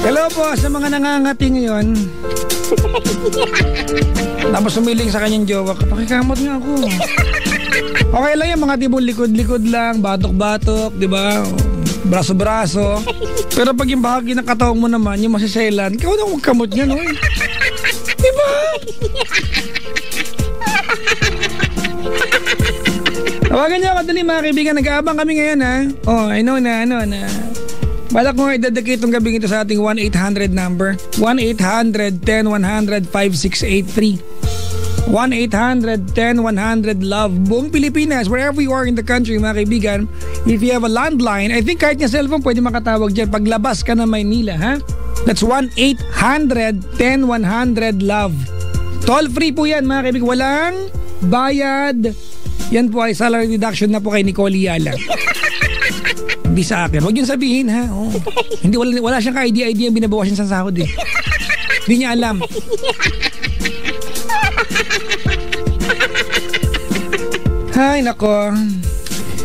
Hello po sa mga nangangati ngayon. Tapos sumiling sa kanyang jowa, pakikamot nga ako. Okay lang yung mga tibong likod-likod lang, batok-batok, di ba? Braso-braso. Pero pag yung bahagi ng katawan mo naman, yung masiselan, ikaw na magkamot niya, no? Di ba? Tawagan niyo ako dali mga kaibigan, nag-aabang kami ngayon ha. Oh, I know na, balak ko nga idedicate itong gabing ito sa ating 1-800 number. 1-800-10-100-5683. 1-800-10-100-LOVE. Buong Pilipinas, wherever you are in the country mga kaibigan, if you have a landline, I think kahit nga cellphone pwede makatawag dyan paglabas ka ng Maynila ha. That's 1-800-10-100-LOVE. Toll free po yan mga kaibigan, walang bayad. Yan po ay salary deduction na po kay Nicole Yala. Hindi sa akin. Huwag yung sabihin ha. Oh. Hindi, wala siyang ka-idea binabawasan sa sahod eh. Hindi niya alam. Ay nako.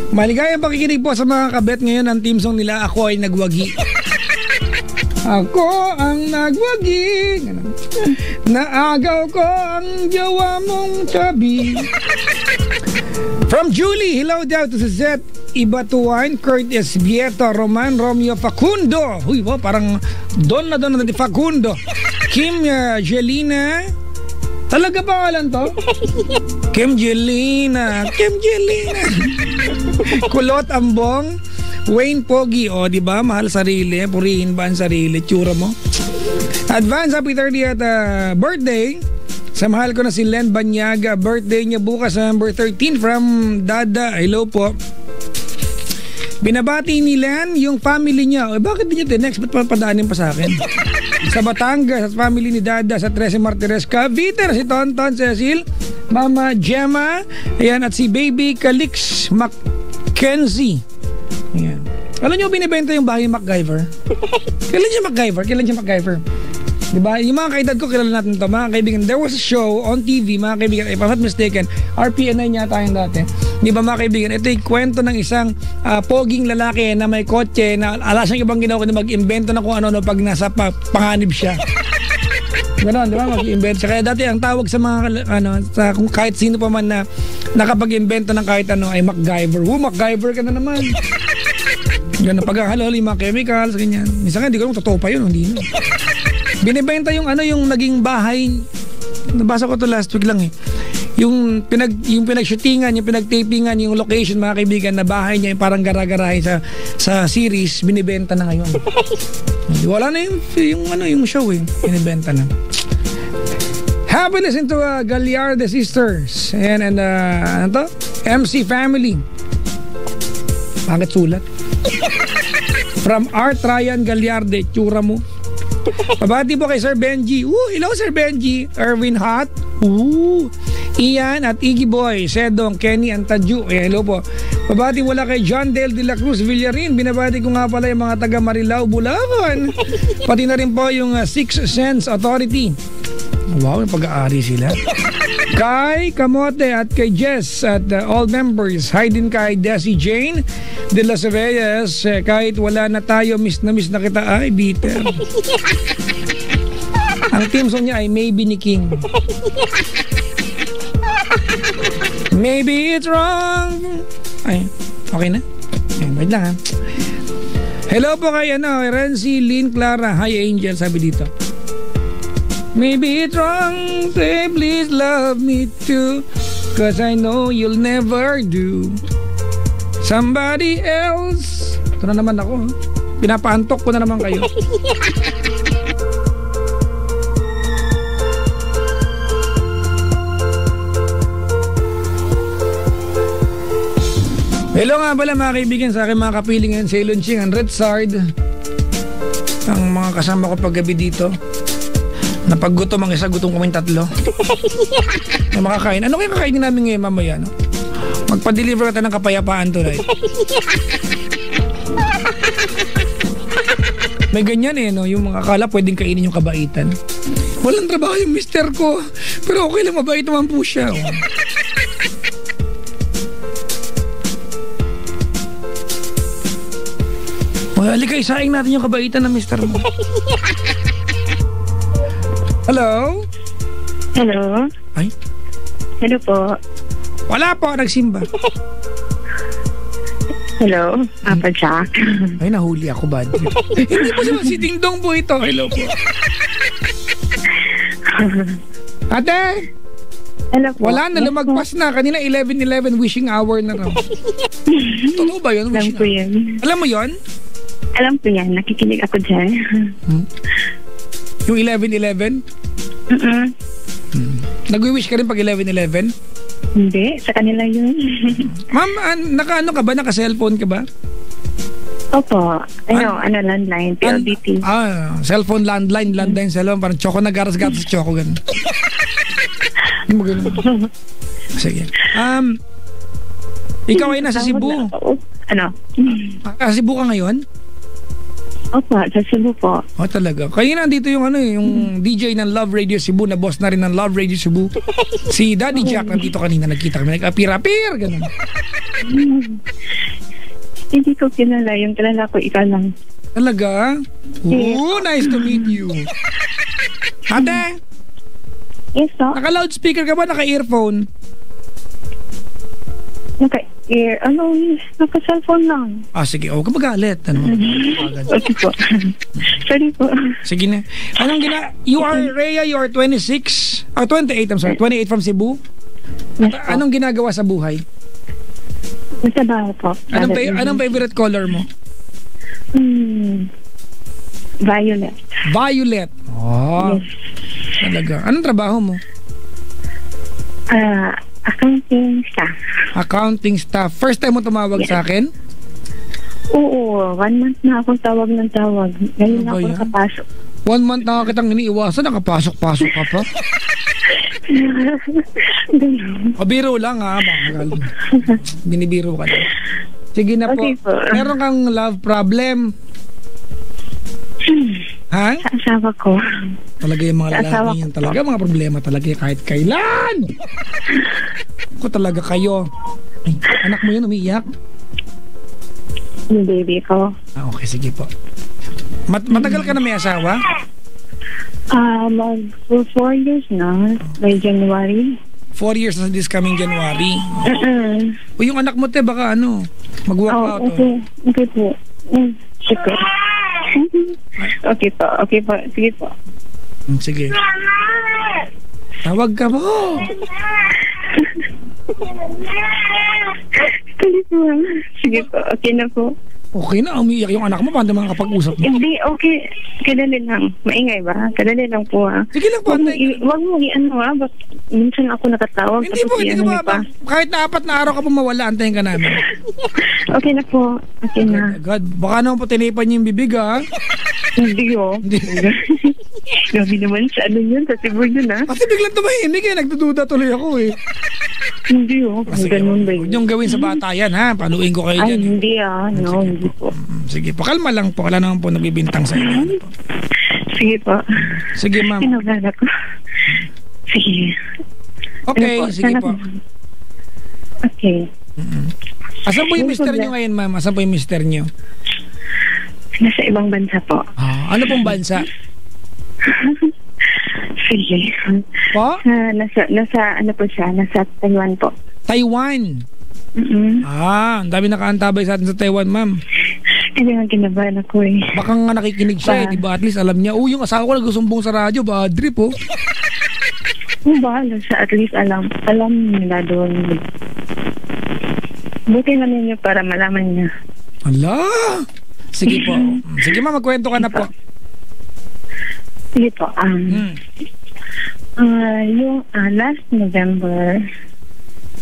Maligayang pakikinig po sa mga kabet ngayon ng team song nila. Ako ay nagwagi. Ako ang nagwagi. Naagaw ko ang jowa mong tabi. From Julie, hello daw to Suzette Ibatuan, Curtis Vieto, Roman Romeo Facundo. Uy, wow, parang Don na Facundo. Kim Jelina. Talaga pangalan to? Kim Jelina. Kulot Ambong. Wayne Pogi, o di ba? Mahal sarili, purihin ba ang sarili? Tsura mo. Advance happy 30th birthday. Sa mahal ko na si Len Banyaga, birthday niya bukas November 13 from Dada. Hello po. Binabati ni Len yung family niya. Bakit din niya next? Ba't padaanin pa sa akin? Sa Batangas, sa family ni Dada, sa 13 Martires, Cavite, si Tonton, Cecil, Mama Gemma, ayan, at si Baby Calix Mackenzie. Ayan. Alam niyo, binibenta yung bahay MacGyver? Kailan siya MacGyver? Diba? Yung mga kaedad ko, kilala natin to mga kaibigan. There was a show on TV, mga kaibigan, if I'm not mistaken, RPN9 yata yung dati. Diba mga kaibigan, ito yung kwento ng isang poging lalaki na may kotse na ala siyang ibang ginawa na mag-invento na kung ano pag nasa panganib siya. Ganon, diba? Mag-invento siya. Kaya dati ang tawag sa mga sa kung kahit sino pa man na nakapag-invento ng kahit ano ay MacGyver. MacGyver ka na naman. Ganun, pag-halol yung mga chemicals, ganyan. Minsan nga, hindi ko alam, totoo pa yun, hindi na. Binibenta yung yung naging bahay. Nabasa ko to last week lang eh. Yung pinag-shootingan, yung pinag-tapingan, yung location mga kaibigan na bahay niya, yung parang gara-garahe sa series, binibenta na ngayon. Wala na yung show eh. Binibenta na. Happiness into Gallarde Sisters and ano to? MC Family. Bakit sulat? From Art Ryan Gallarde, tsura mo. Pabati po kay Sir Benji. Hello Sir Benji. Erwin Hot. Ian at Iggy Boy. Sedong, Kenny Antadju. Hello po. Pabati wala kay John Del de la Cruz Villarin. Binabati ko nga pala yung mga taga Marilao, Bulacan. Pati na rin po yung Sixth Sense Authority. Wow, yung pag-aari sila. Kay Kamote at kay Jess at all members. Hi din kay Desi Jane de Las Reyes. Kahit wala na tayo, miss na kita. Ay, bitter. Ang team song niya ay Maybe ni King. Maybe it's wrong. Ay, okay na? Ay, wait lang ha. Hello po kay Renzi Lynn Clara. Hi Angel, sabi dito. Maybe it's wrong, say please love me too, cause I know you'll never do somebody else. Ito na naman ako. Pinapaantok ko na naman kayo. Hello nga pala mga kaibigan sa aking mga kapiling ngayon sa Ilonching, ang Red Sard. Ang mga kasama ko paggabi dito. Napaggutom ang isa, gutom kaming tatlo. Na makakain. Ano kaya kakainin namin ngayon mamaya, no? Magpa-deliver ka ng kapayapaan tonight. May ganyan eh, no? Yung mga akala pwedeng kainin yung kabaitan. Walang trabaho yung mister ko. Pero okay lang, mabait naman po siya. Oh. Halika, isaing natin yung kabaitan ng mister mo. Hello? Hello? Ay? Hello po. Wala po, nagsimba. Hello? Papa Jack. Ay, nahuli ako, bad. Hindi po naman si Ding Dong po ito. Hello po. Ate! Hello po. Wala na, lumagpas na. Kanina 11:11 wishing hour na raw. Totoo ba yun? Alam ko yan. Alam mo yun? Alam ko yan. Nakikinig ako dyan. Yung 11:11? Nag-wish ka rin pag 11:11? Hindi. Sa kanila yun. Ma'am, naka-ano ka ba? Naka-cellphone ka ba? Opo. Landline. PLDT. Cellphone, landline, cellphone. Parang choco na garas-garas choco. Ganun. Hindi mo ganun. Sige. Ikaw ay nasa Cebu. Ano? Sa Cebu ka ngayon? Opo, sa Cebu po. Oh, talaga. Kaya nandito yung yung DJ ng Love Radio Cebu na boss na rin ng Love Radio Cebu. Si Daddy Jack nandito kanina, nagkita kami. Nag-apir-apir, ganun. Hindi ko kilala. Yung kilala ko, ikaw lang. Talaga? Oh, nice to meet you. Ate? Yes, po. Naka-loudspeaker ka ba? Naka-earphone? Naka-ear. Naka-cellphone lang. Sige. Huwag ka magalit. Okay po. Sorry po. Sige na. You are Rhea, you are 26? 28, I'm sorry. 28 from Cebu? Yes, Anong ginagawa sa buhay? Sa bahay po. Anong favorite color mo? Violet. Violet. Oh. Yes. Talaga. Anong trabaho mo? Accounting staff. Accounting staff. First time mo tumawag sa akin? Oo. 1 month na akong tawag ng tawag. Ngayon ako nakapasok. 1 month na kitang iniiwasan. Nakapasok-pasok ka pa? Biro lang ha. Binibiro ka na. Sige na po. Okay po. Meron kang love problem? Ha? Sa asawa ko. Talaga yung mga lalaki yan. Talaga mga problema talaga kahit kailan. Ako talaga kayo. Ay, anak mo yun umiiyak? Yung baby ko. Okay, sige po. Matagal ka na may asawa? For 4 years na. By January. 4 years na this coming January. O yung anak mo te, baka mag-walk out. Okay po. Sige. Okay po. Sige po. Sige. Tawag ka po. Sige po. Okay na po. Okay na, umiiyak yung anak mo. Paano naman kapag-usap mo? Hindi, okay. Kadali lang. Maingay ba? Kadali lang po ha. Sige lang po. Huwag mo ha. Minsan ako nakatawag. Hindi po, hindi ka ba? Kahit na 4 na araw ka pa mawala, antayin ka namin. Okay na po. Okay na. God, baka naman po tinipan niyo yung bibig ha. Hindi o. Gabi naman sa yun, sa Cebu yun ha. Kasi biglang tumahimik nagdududa tuloy ako eh. Hindi o. Ganun ba yun? Huwag niyong gawin sa bata yan ha. Paluin ko kayo dyan. Ay, hindi No, hindi po. Sige po, kalma lang po. Wala naman po nagbibintang sa inyo. Sige po. Sige ma'am. Pinagala ko. Sige. Okay, sige po. Okay. Asan po yung mister niyo ngayon ma'am? Asan po yung mister niyo? Nasa ibang bansa po. Ano pong bansa? Sige. Po? Nasa po siya? Nasa Taiwan po. Taiwan? Ang dami nakaantabay sa atin sa Taiwan, ma'am. Hindi nga kinabahan ako eh. Baka nga nakikinig siya di ba? At least alam niya, yung asawa ko nagsusumbong sa radyo, bad trip oh. Bahala siya, at least alam nila doon. Buti na ninyo para malaman niya. Ala! Sige po. Sige ma'am, magkwento ka na po. Sige po. Yung last November,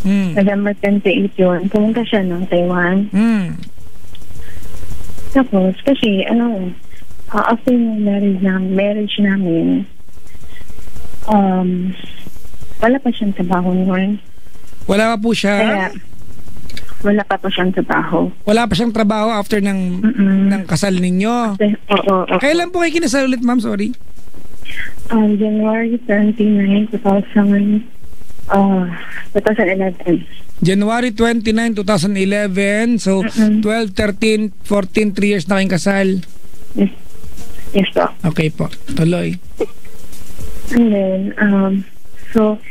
November 28 yun, pumunta siya ng Taiwan. Tapos, kasi, after yung marriage namin, wala pa siyang trabaho noon. Wala pa po siya? Kaya, wala pa po siyang trabaho. Wala pa siyang trabaho after ng kasal ninyo? Oo. Kailan po kayo kinasal ulit, ma'am? Sorry. January 29, 2000. 2011. January 29, 2011. So, 12, 13, 14, 3 years na kayong kasal. Yes po. Okay po. Tuloy. And then, so,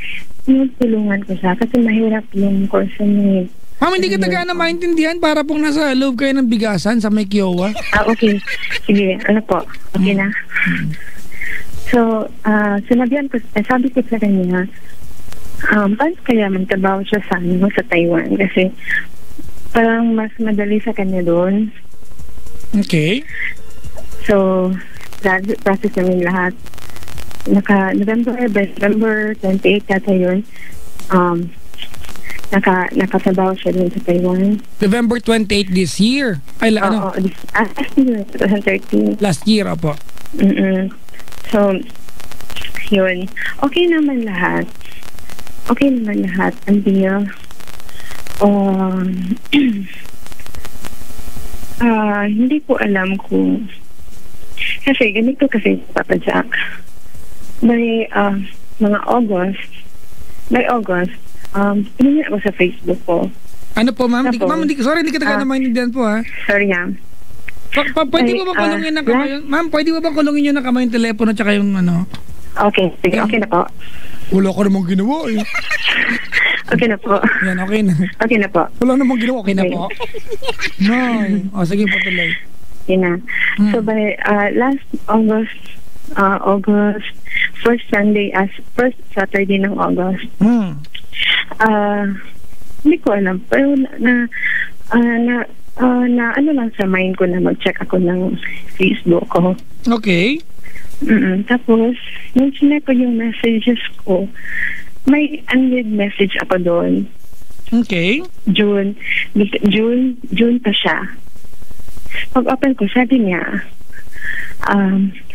tinutulungan ko siya kasi mahirap yung course niya. Ma'am, hindi kita gana maintindihan para pong nasa loob kayo ng bigasan sa may Kiowa. Okay. Sige, ano po. Okay na. So, sinabihan ko, sabi ko sa kanya, paano kaya magtrabaho siya sa Taiwan? Kasi parang mas madali sa kanya doon. Okay. So, process namin lahat. November 28 kata yun. Nakatrabaho siya doon sa Taiwan. November 28 this year. Ay, ano? Last year, 2013. Last year, opo. So, yun. Okay naman lahat. Until, hindi ko alam kung, kasi ganito kasi Papa Jack. By August, pinili ako sa Facebook ko. Ano po, ma'am? Sorry, hindi kita gana maintindihan po, ha? Sorry, Pwede mo ba kulungin ng kamay? Ma'am, pwede mo ba kulungin nyo ng kamay yung telepono tsaka yung ano? Okay, sige, okay na po. Wala ka namang ginawa, eh. Okay na po. Yan, okay na. Okay na po. Wala namang ginawa, okay na po. No. Sige po, tuloy. Okay na. So, by last August, first Saturday ng August, hindi ko alam, pero ano lang sa mind ko na mag-check ako ng Facebook ko. Okay. Tapos, nung sinek ko yung messages ko, may unread message ako doon. Okay. June pa siya. Pag-open ko, sabi niya,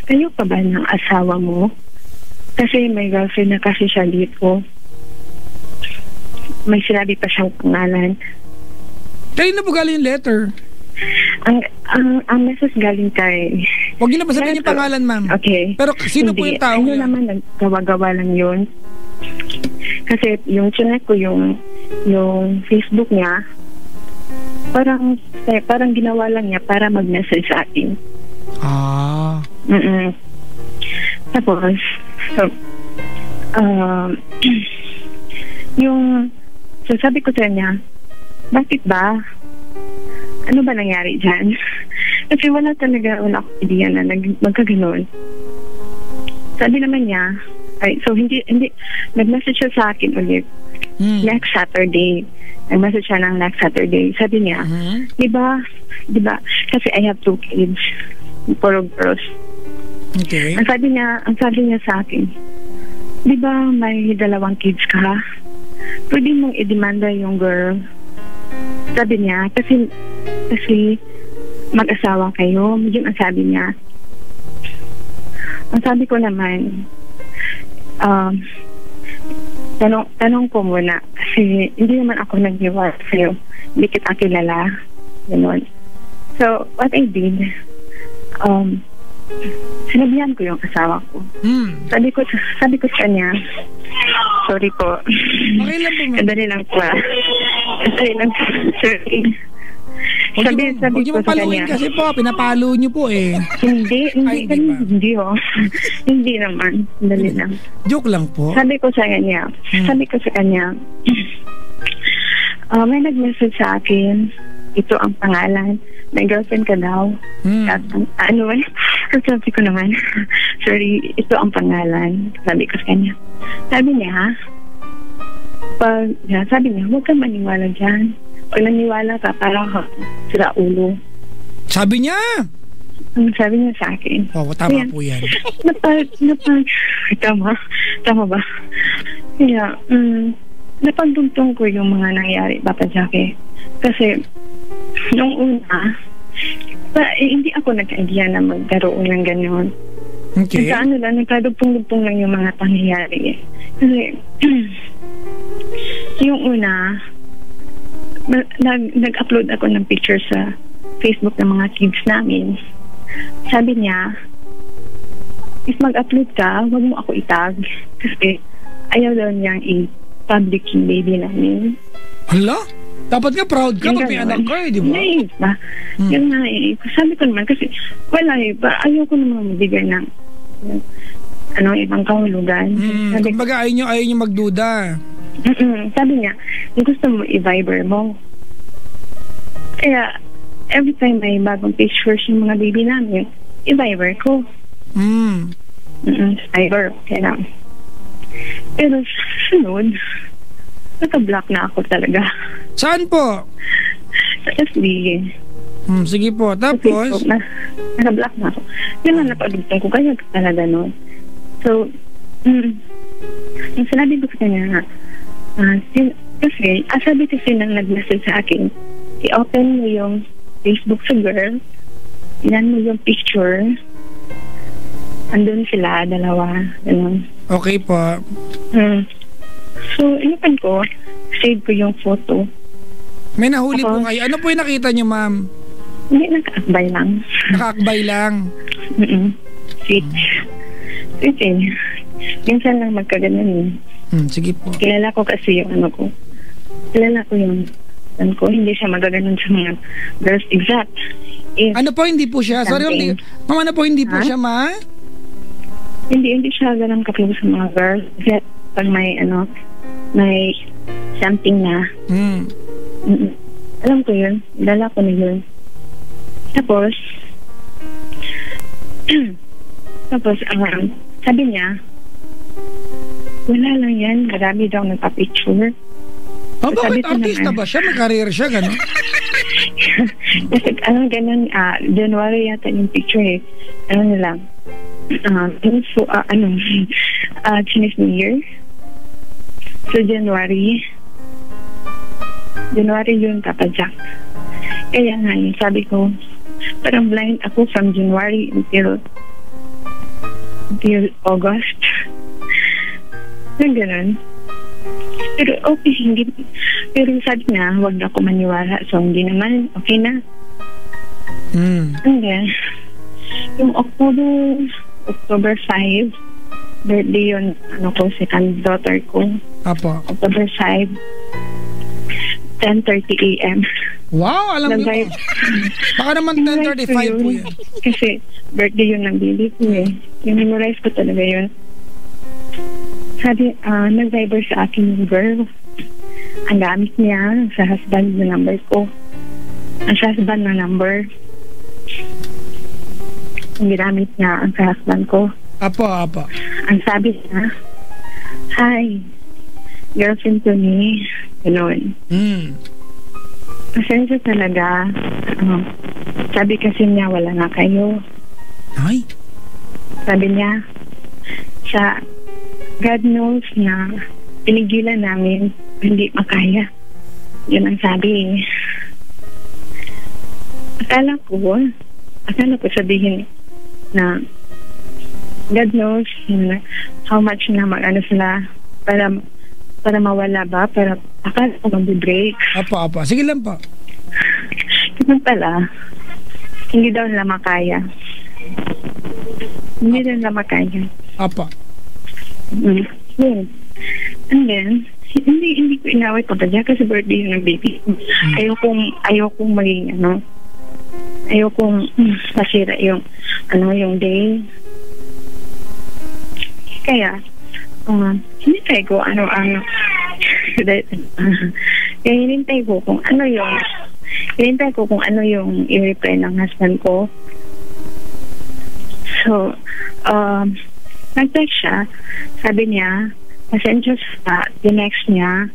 kayo pa ba ng asawa mo? Kasi may girlfriend na kasi siya dito. May sinabi pa siyang pangalan. Kaya na po galing yung letter? Ang message galing kay... Huwag niyo na basahin yung pangalan, ma'am. Okay. Pero sino po yung tao? Ano naman, naggawa-gawa lang yun. Kasi yung chinek ko yung Facebook niya, parang ginawa lang niya para mag-message sa akin. Tapos, so sabi ko sa niya, bakit ba? Ano ba nangyari dyan? Kasi wala akong idea na magkaganon. Sabi naman niya, so hindi, nag-message siya sa akin ulit. Next Saturday. Nag-message siya ng next Saturday. Sabi niya, diba, kasi I have 2 kids, puro girls. Okay. Ang sabi niya sa akin, diba may 2 kids ka? Pwede mong i-demanda yung girl. Sabi niya, kasi mag-asawa kayo. Yun ang sabi niya. Ang sabi ko naman, tanong ko muna, kasi hindi naman ako nag-iwala sa'yo. Hindi kita kilala. Ganun. So, what I did, sinabihan ko yung asawa ko. Sabi ko sa kanya, sorry po. Okay lang po, ma'am. Dali lang po. Sorry. Sabi ko sa kanya. Kasi po, pinapalo niyo po eh. Hindi naman. Dali lang. Joke lang po. Sabi ko sa kanya, may nag-message sa akin, ito ang pangalan, may girlfriend ka daw. Sabi ko naman, sorry, ito ang pangalan. Sabi ko sa kanya. Sabi niya, huwag kang maniwala dyan. Pag naniwala ka, parang sira ulo. Sabi niya? Sabi niya sa akin. Oh, tama po yan. Tama ba? Kaya, napagdugtong ko yung mga nangyari, Papa Jackie. Kasi, nung una, hindi ako nag-idea na magkaroon ng gano'n. Okay. Nagkadugtong-dugtong lang yung mga pangyayari. Kasi, yung una, nag-upload ako ng picture sa Facebook ng mga kids namin. Sabi niya, if mag-upload ka, huwag mo ako itag. Kasi ayaw daw niyang public yung baby namin. Hala? Dapat nga proud ka Yung pag may ganon. anak ka di ba? Naive ba? Yun nga sabi ko naman, kasi wala ayoko naman magbigay ng ibang kahulugan. Sabi ko, Kumbaga ayaw nyo magduda. sabi niya, gusto mo i-Viber mo. Kaya, every time may bagong pictures yung mga baby namin, i-Viber ko. Viber, okay lang. Pero sunod, naka-block na ako talaga. Saan po? Sa FB. Sige po. Tapos? Naka-block na ako. Yun ang napagalitan ko. Kaya talaga nun. So, yung sinabi ko sa kanya, kasi, sabi kasi nang nag-message sa akin, i-open mo yung Facebook sa girl, inan mo yung picture, andun sila, dalawa, gano'n. Okay po. So, inipan ko, save ko yung photo. May nahuli po kayo. Ano po yung nakita nyo, ma'am? Hindi, nakaakbay lang. Nakaakbay lang. Sweet. Sweet eh. Minsan lang magkaganon. Sige po. Kilala ko kasi yung ko. Kilala ko yung ko. Hindi siya magaganon sa mga girls exact. Ano po, hindi po siya? Sorry, ma'am, ano po, hindi po siya, ma? Hindi siya ganun kapag sa mga girls. Except pag may something na. Alam ko yun. Dala ko na yun. Tapos, sabi niya, wala lang yan. Marami daw nagpa-picture. Bakit artista ba siya? May career siya, gano'n? Kasi, ganun, January yata yung picture eh. Ano lang. Chinese New Year. So, January yun kapadyak. Kaya nga yun, sabi ko, parang blind ako from January until August. Ganun. Pero okay, hindi. Pero sabi na, huwag na ako maniwala. So, hindi naman, okay na. And then, yung October 5, birthday yun, second daughter ko. Apo. October 5, 10:30 a.m. Wow, alam niyo po. Baka naman 10:35 po yan. Kasi birthday yun ng baby ko eh. Memorize ko talaga yun. Sabi, nag-Viber sa akin yung girl. Ang gamit niya sa husband na number ko. Ang sa husband na number. Ang ginamit niya ang sa husband ko. Apo. Ang sabi niya, hi, girlfriend ko ni, gano'n. Pasensya talaga. Sabi kasi niya, wala na kayo. Ay? Sabi niya, God knows na pinigilan namin, hindi makaya. Yun ang sabi. Akala ko sabihin na God knows how much na mag-ano sila para mawala ba? Para akala ko mag-break. Apa. Sige lang po. Ganun pala, hindi daw nila makaya. Hindi daw nila makaya. Apa. Yun. And then, hindi ko inaway pa ba kasi birthday ng baby. Ayokong maging ayokong masira yung day. Kaya hinintay ko kung ano yung i-reply ng husband ko. So nag-text siya, sabi niya pasensya sa next niya.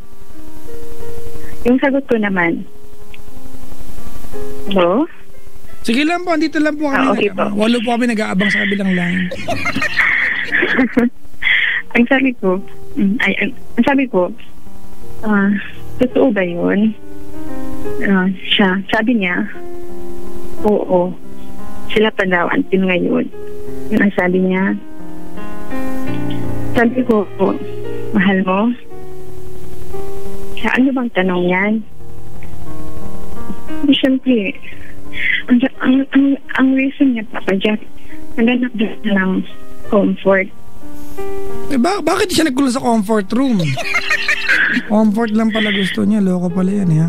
Yung sagot ko naman, hello? Sige lang po, andito lang po kami. Okay po. Walo po kami nag-aabang sa kabilang line. Ang sabi ko, totoo ba yun? Sabi niya, oo. Sila pa daw until ngayon. Yung ang sabi niya, sabi ko, mahal mo? Ano bang tanong yan? Siyempre, ang reason niya, Papa Jack, naghanap na ng comfort. Bakit siya nagkulong sa comfort room? Comfort lang pala gusto niya. Loko pala yan, ha?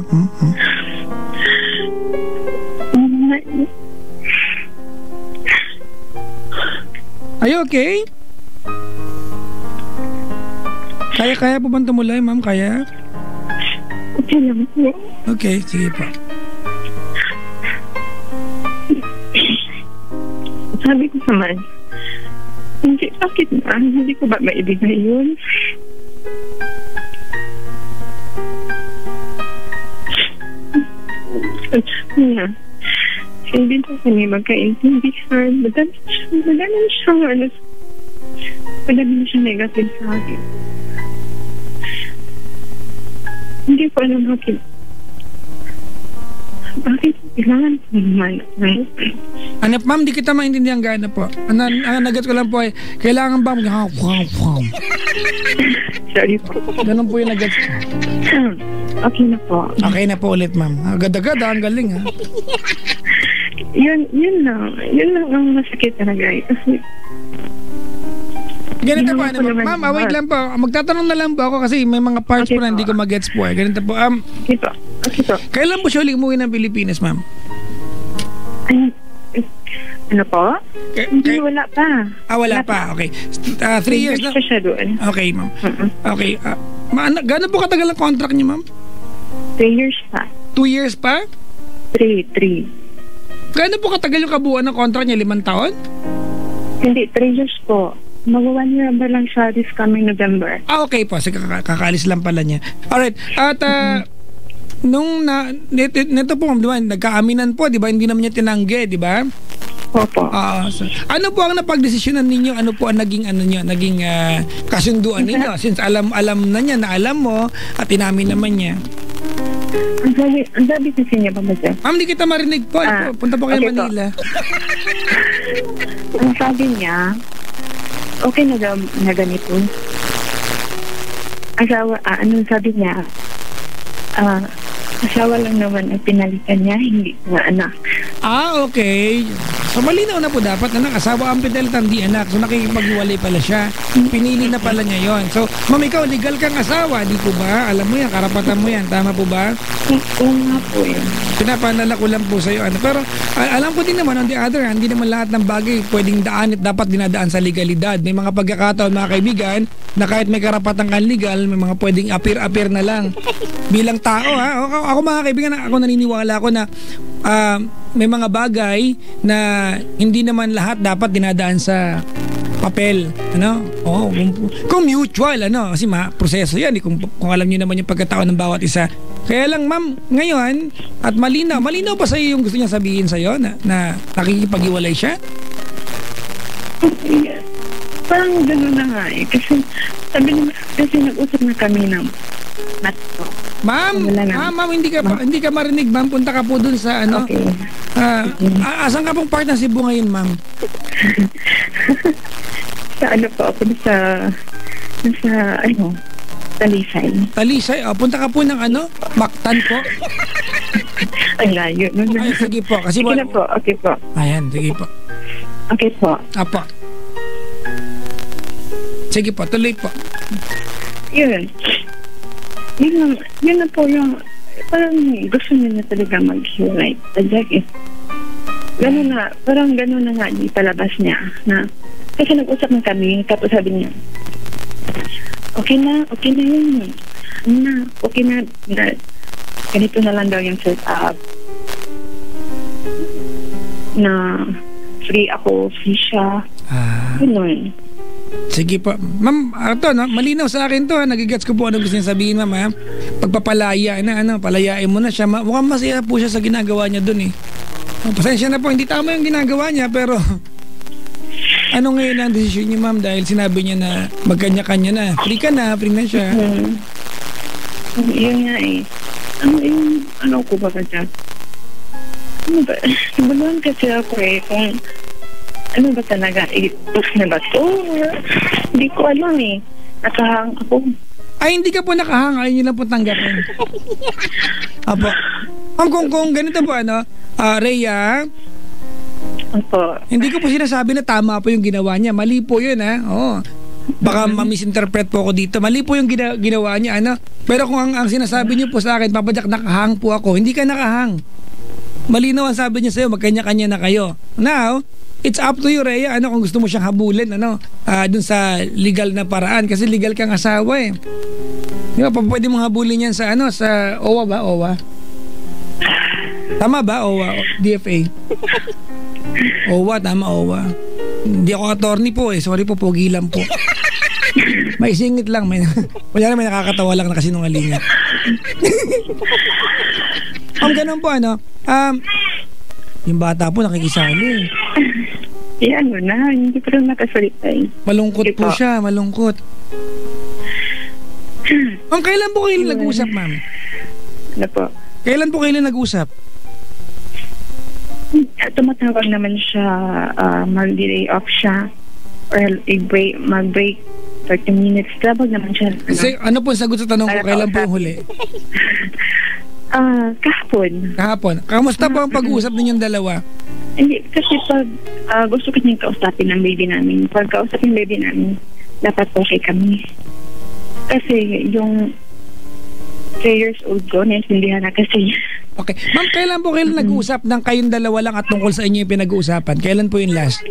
Are you okay? Kaya po bang tumulay, ma'am? Kaya? Okay lang po. Okay, sige po. Sabi ko naman, hindi, bakit na? Hindi ko ba maibigay yun? Hindi na kami magkaintindihan. Madami na siya negative sa akin. Hindi ko alam bakit kailangan ko naman. Ano, ma'am, di kita maintindihan gaano po. Ang nagat ko lang po ay, kailangan ba Sorry po. Ganun po yung nagat ko. Okay na po. Okay na po ulit, ma'am. Agad-agad, ang galing, ha? Yun lang ang masakit talaga. Kasi ganito po, ma'am, wait lang po. Magtatanong na lang po ako kasi may mga parts po na hindi ko mag-gets po. Ganito po. Okay po. Kailan po siya ulit umuwi ng Pilipinas, ma'am? Ano po? Hindi, wala pa. Wala pa. Okay. 3 years na. Siya doon. Okay, ma'am. Okay. Gano'n po katagal ang contract niyo, ma'am? 3 years pa. 2 years pa? 3. Gano'n po katagal yung kabuuan ng contract niya? 5 taon? Hindi, 3 years po. Mag-1 year ba lang siya this coming November? Okay po. Sige, kakaalis lang pala niya. Alright. At, nito po, di ba, nagkaaminan po, di ba? Hindi naman niya tinanggi, di ba? Opo. Ano po ang napagdesisyonan ninyo? Ano po ang naging kasunduan ninyo? Since alam na niya, na alam mo, at inamin naman niya. Ang sabi kasi niya ba ba? Ma'am, di kita marinig po. Punta po kayo Manila. Ang sabi niya, okay na daw na ganito. Anong sabi niya? Asawa lang naman ang pinalitan niya, hindi na anak. Okay. So malinaw na po dapat na asawa ang pinalitan, di anak. So nakikipag-iwalay pala siya. Pinili na pala niya yon. So, ma'am, ikaw, legal kang asawa, di po ba? Alam mo yan, karapatan mo yan. Tama po ba? Oo nga po yun. Pinapanala ko lang po sa'yo. Pero alam ko din naman, on the other hand, hindi naman lahat ng bagay pwedeng daan at dapat dinadaan sa legalidad. May mga pagkakataon, mga kaibigan, na kahit may karapatan kang legal, may mga pwedeng appear na lang. Bilang tao, ha? Ako mga kaibigan, ako naniniwala ko na may mga bagay na hindi naman lahat dapat dinadaan sa papel, kung mutual, kasi proseso yan, kung alam niyo naman yung pagkatao ng bawat isa. Kaya lang, ma'am, ngayon, at malinaw ba sa'yo yung gusto niya sabihin sa'yo na nakikipag-iwalay siya? Parang gano'n na nga eh. Kasi nag-usap na kami ng matto. Ma'am, hindi ka marinig, ma'am. Punta ka po dun sa Okay. Asan ka pong part ng Cebu ngayon, ma'am? Sa po ako sa Talisay. Talisay? Punta ka po ng Mactan po? Ang layo. Ay, sige po. Kasi sige na po. Okay po. Ayan, sige po. Okay po. Apo. Sige po, tuloy po. Yun na po yung parang gusto niya na talaga mag-hiwalay. Parang gano'n na nga di palabas niya na kasi nag-usap na kami tapos sabi niya okay na yun okay na ganito na lang daw yung set up na free siya gano'n. Sige po. Ma'am, malinaw sa akin to, nagigets ko po ano gusto niya sabihin, ma'am. Pagpapalaya palayain mo na siya. Mukhang masaya po siya sa ginagawa niya dun eh. Pasensya na po, hindi tama yung ginagawa niya, pero ano ngayon ang desisyon niya, ma'am, dahil sinabi niya na magkanya-kanya na. Free na siya. Yun nga eh. Ano ko ba dyan? Nabaluhan kasi ako eh, kung ano ba talaga? Push na ba ito? Hindi ko alam eh. Nakahang ako. Ay, hindi ka po nakahang. Ayun yun lang po tanggapin. Apo. Kung ganito po, Rhea, Opo. hindi ko po sinasabi na tama po yung ginawa niya. Mali po yun, ha? Oo. Baka ma-misinterpret po ako dito. Mali po yung ginawa niya, ano? Pero kung ang sinasabi niyo po sa akin, Papa Jack, nakahang po ako. Hindi ka nakahang. Malinaw ang sabi niya sa'yo, magkanya-kanya na kayo. Now, it's up to you, Rhea. Ano, kung gusto mo siyang habulin, ano, dun sa legal na paraan. Kasi legal kang asawa eh. Di ba, pwede mong habulin yan sa, ano, sa OWA ba? OWA? Tama ba? OWA? DFA? OWA, tama, OWA. Hindi ako attorney po eh. Sorry po, pogi lang po. May singit lang. Wala na, may nakakatawa lang na kasinungalingan. Ganun po, ano. Yung bata po nakikisali. Ano na, hindi pa rin nakasalita eh. Malungkot po siya, malungkot. Ma'am, kailan po kayo nag-usap, ma'am? Ano po? Kailan po kayo nag-usap? Tumatawag naman siya, mag-delay off siya or mag-break 30 minutes. Tawag naman siya. Kasi ano po ang sagot sa tanong ko, kailan po yung huli? Kahapon. Kahapon. Kamusta po ang pag-uusap ninyong dalawa? Hindi, kasi pag gusto ko niyang kausapin ng baby namin. Pag kausapin ng baby namin, dapat okay kami. Kasi yung 3 years old ko, naintindihan na kasi. Okay. Ma'am, kailan po kayo nag-uusap ng kayong dalawa lang at tungkol sa inyo yung pinag-uusapan? Kailan po yung last?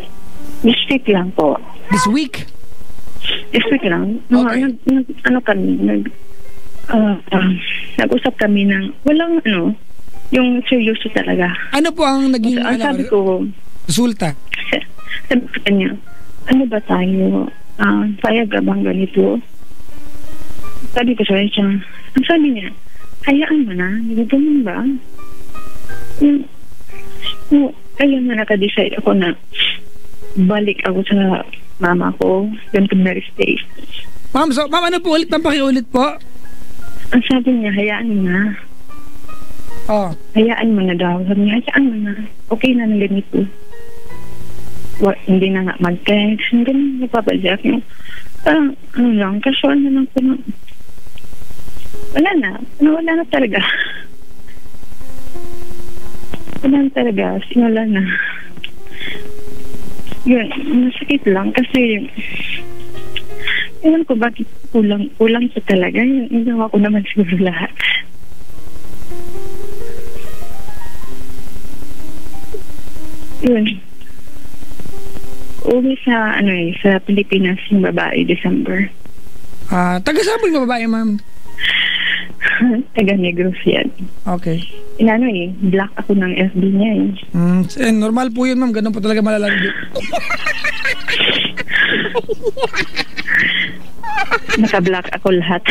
This week lang po. This week? This week lang. Okay. Nag-usap kami ng walang yung seryoso talaga. Ano po ang naging sabi ko, resulta? Sabi ko kanya, ano ba tayo? Payag bang ganito? Sabi ko sa siya, ang sabi niya, hayaan mo na, ganun ba? Kaya nga nakadecide ako na balik ako sa mama ko, doon ko na-stay. Ma'am, ano po ulit? Pampakiulit po? Ang sabi niya, hayaan mo na. Oh. Hayaan mo na daw. Sabi niya, hayaan mo na. Okay na ng ganito. Hindi na nga mag-text. Hindi na napapadyak. Parang, lang, casual na lang po. Wala na talaga. Wala na talaga. Simula na. Yun, masakit lang kasi ewan ko bakit kulang sa talaga. Yung gawa ko naman siguro lahat. Yun. Uwi sa sa Pilipinas yung babae December. Taga-saan yung babae, ma'am? Taga Negros yan. Okay. Black ako ng FB niya Normal po yun, ma'am. Ganun po talaga malalandi. Naka-black ako lahat.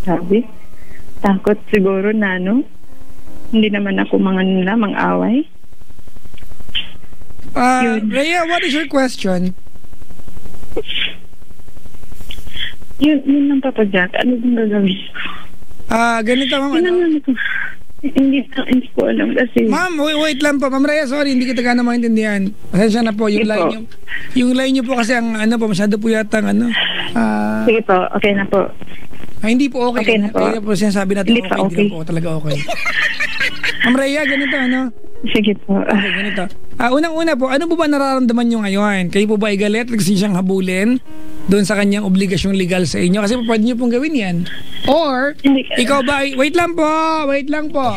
Sabi, takot siguro na hindi naman ako mang-away. Rhea, what is your question? Yun lang, Papa Jack. Ano bang gagawin ko? Ganito, ma'am. Hindi ko alam kasi. Ma'am, wait lang po. Ma'am Rhea, sorry, hindi kita gana maintindihan. Pasensya na po. Yung line nyo po kasi ang masyado po yata sige po, okay na po. Hindi po okay. Okay na po. Kaya po sinasabi natin Hindi okay. Hindi lang po talaga okay. Ma'am Rhea, ganito, Sige po. Okay, ganito. Unang-una po, ano po ba nararamdaman nyo ngayon? Kayo po ba ay galit? Gusto siyang habulin doon sa kanyang obligasyong legal sa inyo? Kasi po, pwede nyo pong gawin yan. Or, ikaw ba ay... Wait lang po.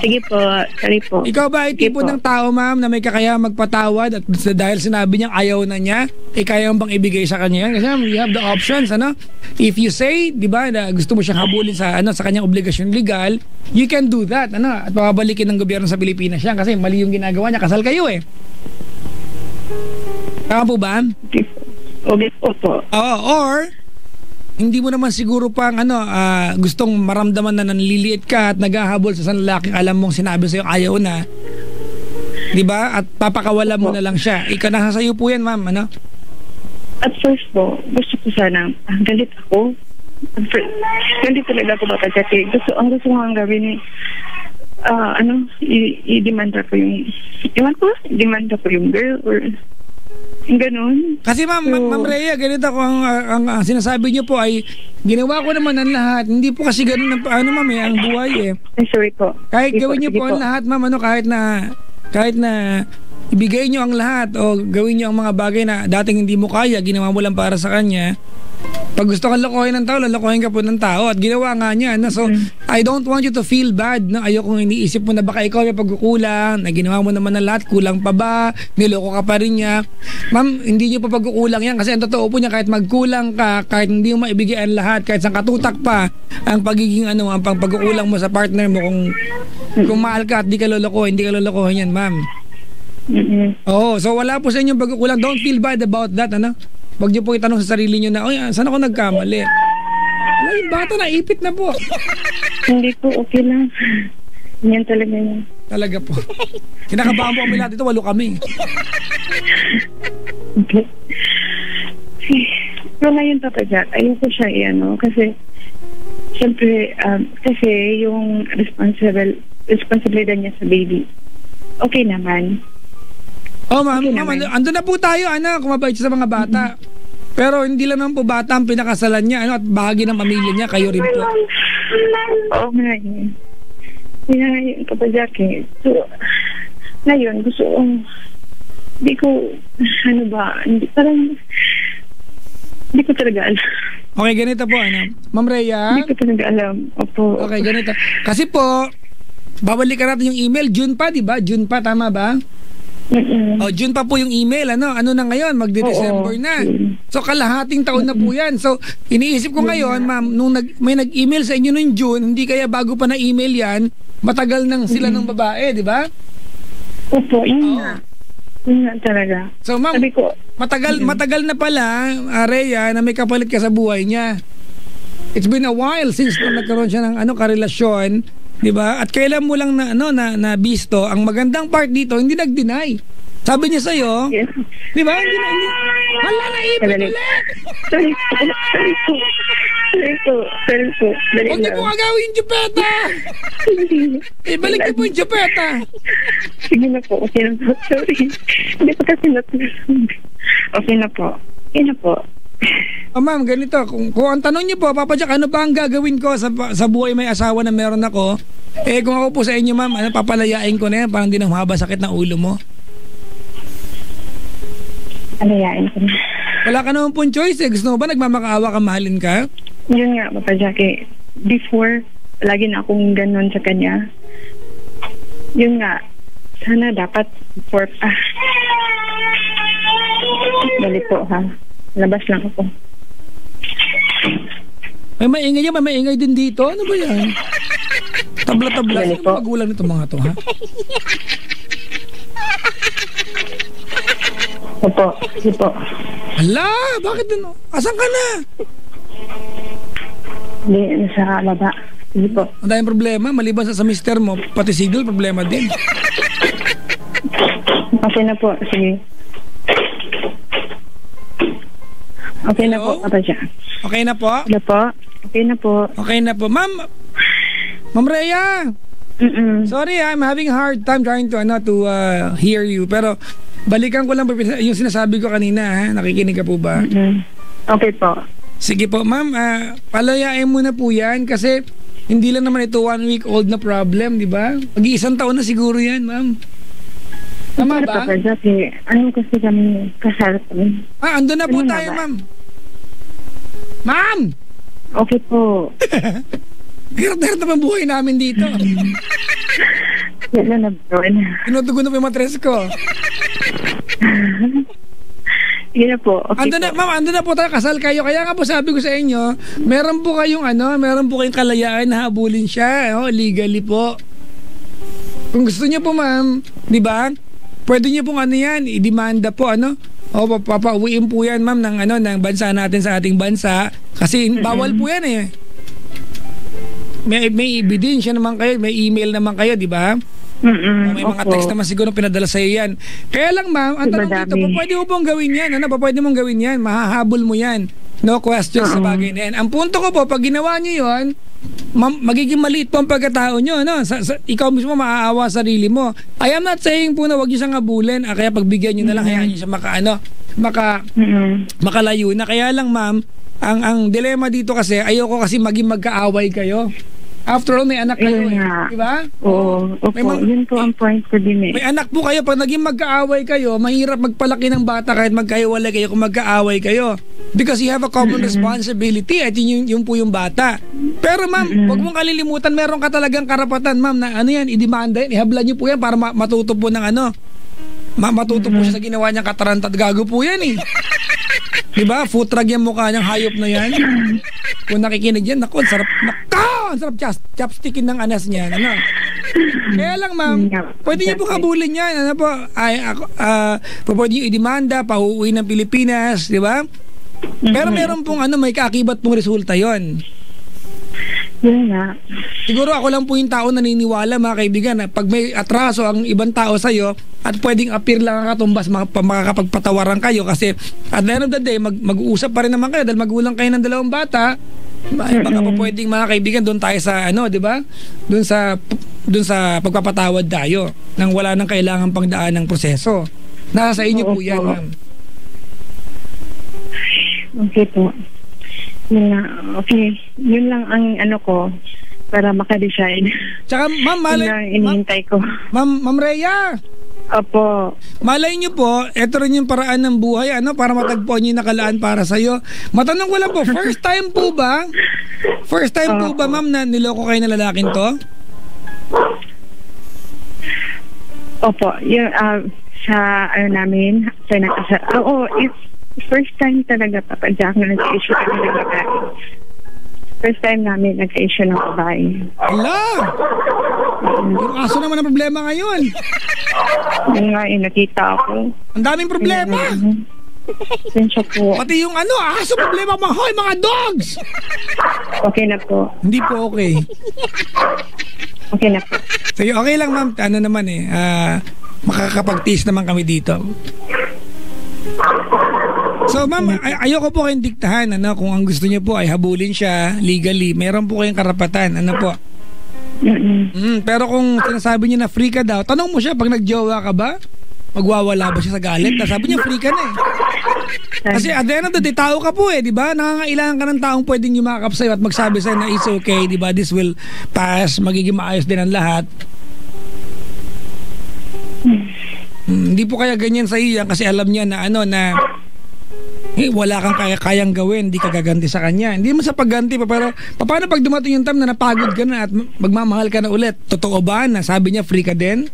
Sige po. Sorry po. Ikaw ba ay tipo ng tao, ma'am, na may kakayahang magpatawad at dahil sinabi niyang ayaw na niya, kaya bang ibigay sa kanya yan? Kasi you have the options, If you say, di ba, na gusto mo siyang habulin sa kanyang obligasyon legal, you can do that, At pababalikin ng gobyerno sa Pilipinas yan kasi mali yung ginagawa niya. Kasal kayo eh. Tama po ba? Okay po. Or hindi mo naman siguro pang gustong maramdaman na nanliliit ka at naghahabol sa isang lalaking alam mong sinabi sa'yo ayaw na. Di ba? At papakawala mo na lang siya. Nasa sayo po yan, ma'am. At first po, gusto ko sana, galit ako. Galit talaga ako kasi gusto ko nga gawin i-demanda ko yung demanda ko yung girl or ganun. Kasi ma'am Rhea, ganito ako ang sinasabi niyo po ay ginawa ko naman ang lahat. Hindi po kasi ganun ma'am ang buhay eh. Sorry po. Kahit gawin niyo po ang lahat, ma'am, kahit na ibigay nyo ang lahat o gawin nyo ang mga bagay na dating hindi mo kaya, ginawa mo lang para sa kanya. Pag gusto kang lokohin ng tao, lalokohin ka po ng tao at ginawa nga niya. No? So, I don't want you to feel bad. No? Ayokong iniisip mo na baka ikaw may pagkukulang, na ginawa mo naman ng lahat, kulang pa ba, niloko ka pa rin niya. Ma'am, hindi niyo pa pagkukulang yan kasi ang totoo po niya, kahit magkulang ka, kahit hindi mo maibigay ang lahat, kahit sa katutak pa, ang pagiging ang pagkukulang mo sa partner mo, kung mahal ka at di ka lolokohin, hindi ka lolokohin yan, ma'am. Oo, so wala po sa inyong pagkukulang. Don't feel bad about that, ano? Huwag niyo po itanong sa sarili niyo na, oy, saan ako nagkamali? Wala, yung bata na, ipit na po. Hindi po, okay lang. Yan talaga yun. Talaga po. Kinakabahan po kami lahat dito, 8 kami. Okay. Wala yun, Papa Jack. Ayoko siya, kasi, siyempre, kasi yung responsibilidad niya sa baby, okay naman. Oh, ma'am, Okay ma'am, naman. ando na po tayo, kumabait siya sa mga bata. Pero hindi lang naman po bata ang pinakasalan niya, at bahagi ng pamilya niya, kayo rin po. Oo nga yun. Kaya yun, Papa Jack, eh. So, ngayon, gusto kong, hindi ko talaga alam. Okay, ganito po, Ma'am Rhea? Hindi ko talaga alam. Opo. Okay, ganito. Kasi po, babalikan natin yung email, June pa, di ba? June pa, tama ba? Oh, June pa po yung email, ano na ngayon, magde-December na. So kalahating taon na po yan. So iniisip ko ngayon, ma'am, nung may nag-email sa inyo noong June, hindi kaya bago pa na email yan, matagal nang sila ng babae, di ba? Opo, yun nga. Yun nga talaga. So ma'am, Sabi ko, matagal na pala, Rhea, na may kapalit ka sa buhay niya. It's been a while since nagkaroon siya ng karelasyon. Diba? At kailan mo lang na bisto, ang magandang part dito, hindi nag-deny. Sabi niya sa'yo, yes. diba? Hindi. Hala, naipit ulit! Sorry po. Huwag niyo po agawin yung jupeta! Ibalik niyo po yung jupeta! Sige na po, okay na po. Sorry. Hindi po kasi okay na po. Okay na po. Oh, ma'am, ganito. Kung ang tanong niyo po, Papa Jack, ano ba ang gagawin ko sa buhay may asawa na meron ako? Kung ako po sa inyo, ma'am, papalayain ko na yan, parang di na mahaba sakit ng ulo mo. Palayain ko na. Wala ka naman pong choice, Gusto mo ba nagmamakaawa ka, mahalin ka? Yun nga, Papa Jack, before, lagi na akong ganon sa kanya. Yun nga, sana dapat before pa. Dali po, ha? Labas lang ako. May maingay yan, may maingay din dito. Ano ba yan? Tabla-tabla. Ano ba magulang nito mga to, ha? Opo, sige po. Hala, bakit ano? Asan ka na? Hindi, nasa baba. Sige po. Ang daming problema, maliban sa mister mo, pati sigil, problema din. Okay na po, sige. Okay na po, Papa Jack. Okay na po? Hello po? Okay na po. Okay na po. Ma'am Rhea! Sorry, I'm having a hard time trying to hear you. Pero balikan ko lang po yung sinasabi ko kanina, ha? Nakikinig ka po ba? Okay po. Sige po, ma'am. Palayain mo na po yan kasi hindi lang naman ito 1 week old na problem, di ba? Mag-iisang taon na siguro yan, ma'am. Tama ba? Papa Jack, ano kasi kami kasal kami. Ando na po tayo, ma'am. Ma'am! Okay po. Hirap na buhay namin dito. Yan na bro. Tinutugon na po yung matres ko. Sige na po. Okay ando na, ma'am, ando na po tayo, kasal kayo. Kaya nga po sabi ko sa inyo, meron po kayong kalayaan na habulin siya, legally po. Kung gusto niyo po, ma'am, di ba? Pwede niyo pong i-demanda po, papauwiin po yan, ma'am, ng bansa natin sa ating bansa. Kasi bawal po yan eh. May ebidensya naman kayo, may email naman kayo, di ba? May mga text naman siguro pinadala sa iyo yan. Kaya lang, ma'am, ang tanong dito, pwede mo pong gawin yan? Pwede mong gawin yan? Mahahabol mo yan. No questions sa bagay na yan. Ang punto ko po, pag ginawa niyo yun, magiging maliit po ang pagkatao nyo, ikaw mismo maaawa sa sarili mo. I am not saying po na wag nyo siyang abulin, kaya pagbigyan nyo na lang, kaya nyo siya makalayo na. Kaya lang, ma'am, ang dilema dito kasi, ayoko kasi maging magkaaway kayo. After all, may anak kayo Yun eh. nga. Diba? Oo, opo. Yun po ang point ko din eh. May anak po kayo. Pag naging magkaaway kayo, mahirap magpalaki ng bata kahit magkahiwalay kayo kung magkaaway kayo. Because you have a common responsibility at yun po yung bata. Pero ma'am, wag mong kalilimutan, meron ka talagang karapatan, ma'am, na ano yan, idemanda yan, ihabla niyo po yan para matuto po ng ano. Matuto po siya sa ginawa niyang kataranta at gago po yan eh. Diba? Futrag yung mukha niyang hayop na yan. Kung nakikinig yan, naku, ang sarap, ang sarap chopstickin ng anas niyan. Ano? Kaya lang ma'am, pwede niyo po kabulin yan. Ano po? Pwede niyo idemanda, pauwi ng Pilipinas, di ba? Pero meron pong may kaakibat pong resulta yon. Yun nga. Siguro ako lang po yung tao naniniwala, mga kaibigan, na pag may atraso ang ibang tao sa'yo at pwedeng appear lang ang katumbas, makakapagpatawaran kayo kasi at the end of the day, mag-uusap pa rin naman kayo dahil magulang kayo ng dalawang bata. Baka po pwedeng, mga kaibigan, doon tayo sa di ba? Doon sa pagpapatawad tayo nang wala nang kailangan pang daan ng proseso. Nasa sa inyo po yan, ma'am. Okay po. Yun na, okay. Yun lang ang ko para maka-decide. Tsaka, ma'am, Yun lang inihintay ko. Ma'am Rhea. Opo. Malay niyo po, ito rin yung paraan ng buhay, para matagpuan niyo yung nakalaan para sa'yo. Matanong ko lang po, first time po ba, ma'am, na niloko kayo na lalaking to? Opo. Yung, sa, namin, it's first time talaga, Papa Jack, na nag-issue kami ng babae. First time namin nag-issue ng babae. Ala! Yung aso naman ang problema ngayon. Yung nga, nakita ako. Ang daming problema. Sensya po. Pati yung aso problema, mga dogs! Okay na po. Hindi po okay. Okay na po. Sige, okay lang ma'am. Ano naman makakapag-tease naman kami dito. So ma'am, ayoko po kayong diktahan kung ang gusto niyo po ay habulin siya legally, meron po kayong karapatan, po. Pero kung sinasabi niya na free ka daw, tanong mo siya pag nagjowa ka ba? Magwawala ba siya sa galit? Sabi niya free ka na eh. Kasi at the end of the day, tao ka po di ba? Nangangailangan ka ng taong pwedeng yumakap sa'yo at magsabi sa'yo na it's okay, di ba? This will pass, magiging maayos din ang lahat. Hindi po kaya ganyan sa iyo kasi alam niya na wala kang kayang gawin, hindi ka gaganti sa kanya. Hindi mo sa pagganti pa, pero paano pag dumating yung time na napagod ka na at magmamahal ka na ulit? Totoo ba na sabi niya free ka din?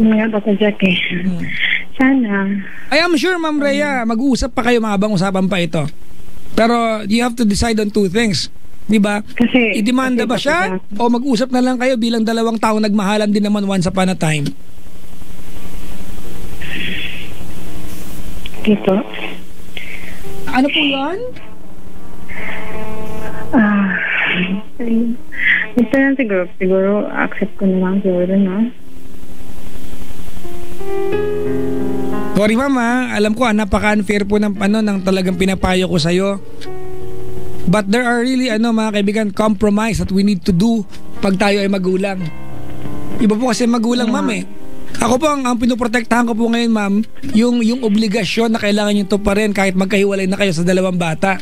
Nga, Papa Jack Sana. I am sure, Ma'am Rhea, mag-uusap pa kayo, mahabang usapan pa ito. Pero you have to decide on two things. Di ba? Kasi idemanda ba siya? O mag-usap na lang kayo bilang dalawang tao nagmahalan din naman once upon a time? Dito. Ano po yan? Ito lang siguro accept ko na lang siguro, no? Sorry mama, alam ko napaka-unfair po ng talagang pinapayo ko sa'yo. But there are really mga kaibigan, compromise that we need to do pag tayo ay magulang. Iba po kasi magulang, ma'am Ako po ang pinoprotektahan ko po ngayon, ma'am, yung obligasyon na kailangan nyo to pa rin kahit magkahiwalay na kayo sa dalawang bata.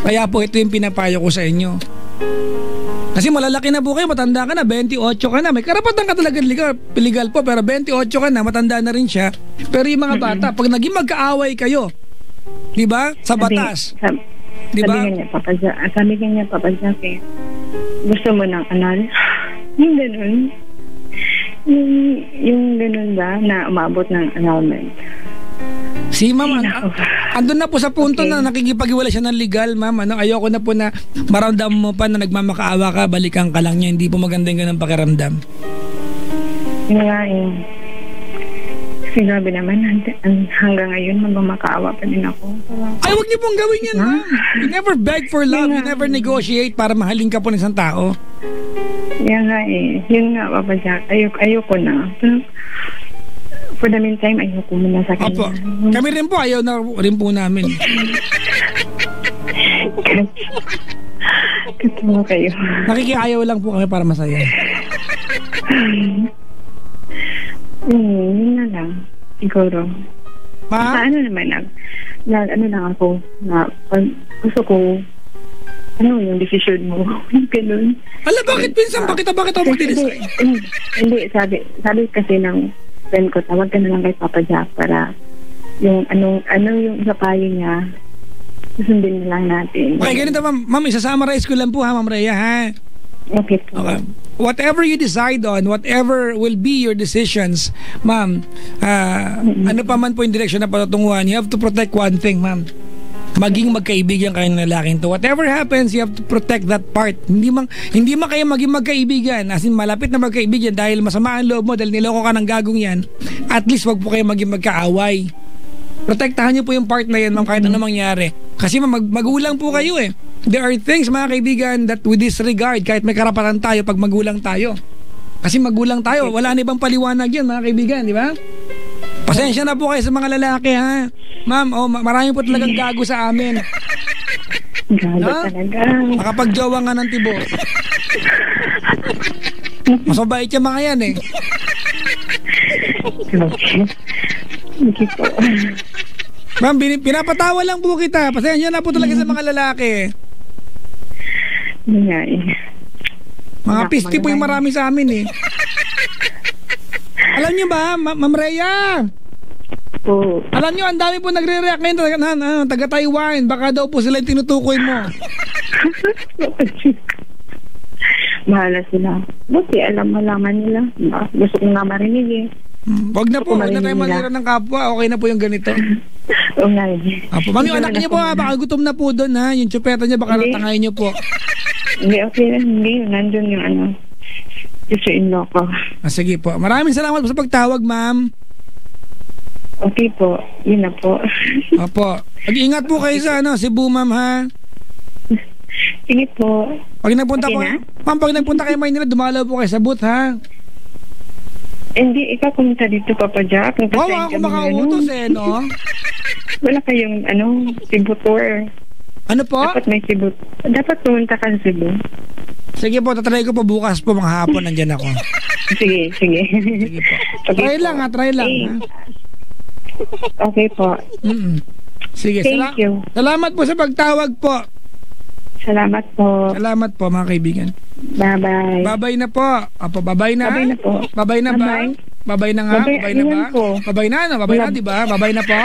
Kaya po ito yung pinapayo ko sa inyo. Kasi malalaki na po kayo, matanda ka na, 28 ka na. May karapatan ka talaga legal po, pero 28 ka na, matanda na rin siya. Pero yung mga bata, pag naging magkaaway kayo, di ba? Sa batas. Di ba? Sabi niya, Papa Jack, gusto mo ng anal? Yung ganun. Yung ganun ba na umabot ng annulment? Si ma'am, andun na po sa punto na nakikipag-iwalay siya ng legal, ma'am. Ayoko na po na maramdam mo pa na nagmamakaawa ka, balikan ka lang niya. Hindi po maganda yung ganun pakiramdam. Yun nga Grabe naman, hanggang ngayon magmamakaawa pa din ako. Ay, huwag niyo pong gawin yan, ma'am. You never beg for love, you never negotiate para mahalin ka po ng isang tao. Yan nga Yun nga, Papa Jack. Ayoko na. For the meantime, ayoko muna sa kanya. Opo. Kami rin po, ayaw na rin po namin. Katawa kayo. Nakikiayaw lang po kami para masaya. Yun na lang. Siguro. Ma? Ano naman lang ako na pag gusto ko ano yung decision mo? Ganun. Ala, bakit pinsan? Bakit ako mag-decide? Hindi, sabi kasi ng friend ko, tawag ka na lang kay Papa Jack para yung ano yung payo niya, susundin na lang natin. Okay, ganito ma'am. Ma'am, isa-summarize ko lang po ha, Ma'am Rhea ha. Okay po. Okay. Whatever you decide on, whatever will be your decisions, ma'am, ano pa man po yung direction na patutunguhan, you have to protect one thing, ma'am. Maging magkaibigan kayo ng lalaking to. Whatever happens, you have to protect that part. Hindi man kayo maging magkaibigan, as in malapit na magkaibigan dahil masama ang loob mo, dahil niloko ka ng gagong yan, at least wag po kayo maging magkaaway. Protektahan niyo po yung part na yan, ma'am, kahit ano mangyari. Kasi magulang po kayo eh. There are things, mga kaibigan, that we disregard kahit may karapatan tayo pag magulang tayo. Kasi magulang tayo, wala na ibang paliwanag yun, mga kaibigan, di ba? Pasensya na po kayo sa mga lalaki, ha? Ma'am, marami po talagang gago sa amin. Gago talaga. Makapagjowa nga ng tibo. Mas mabait yung mga yan, eh. Okay po. Ma'am, pinapatawa lang po kita. Pasensya na po talaga sa mga lalaki. Mga pisti po yung marami sa amin, eh. Alam nyo ba, Ma'am Rhea? Po. Alam nyo, ang dami po nagre-react ngayon, taga-Taiwan. Baka daw po sila yung tinutukoy mo. Mahala sila. Buti, malaman nila. Gusto ko nga marinig eh. Wag na po, wag na tayo manira ng kapwa. Okay na po yung ganito. Oo nga eh. Apo, ma'am, yung anak niyo po, baka gutom na po doon, ha? Yung chupeta niya, baka natangayin niyo po. Hindi, okay na. Hindi, nandun yung sister-in-law ko. Sige po. Maraming salamat po sa pagtawag, ma'am. Okay po. Yun na po. Opo. Mag-ingat po kayo sa Cebu, ma'am, ha? Sige po. Pag nagpunta okay po, ma'am, pag nagpunta kayo Maynila, dumalaw po kayo sa booth, ha? Hindi, ikaw pumunta dito, Papa Jack. Wow, ako makautos eh, no? Wala kayong, Cebu tour. Ano po? Dapat pumunta ka sa Cebu. Sige po, tatry ko po bukas po, mga hapon, nandyan ako. Sige. Sige po. Okay, try lang, ha? Okay po. Sige, Thank you. Salamat po sa pagtawag po. Salamat po. Salamat po, mga kaibigan. Bye-bye. Bye-bye na po. Apo, bye-bye na. Bye-bye na po. Bye-bye na ba? Bye-bye na nga? Bye-bye na ba? Bye-bye na, no? Bye-bye na, di ba? Bye-bye na po.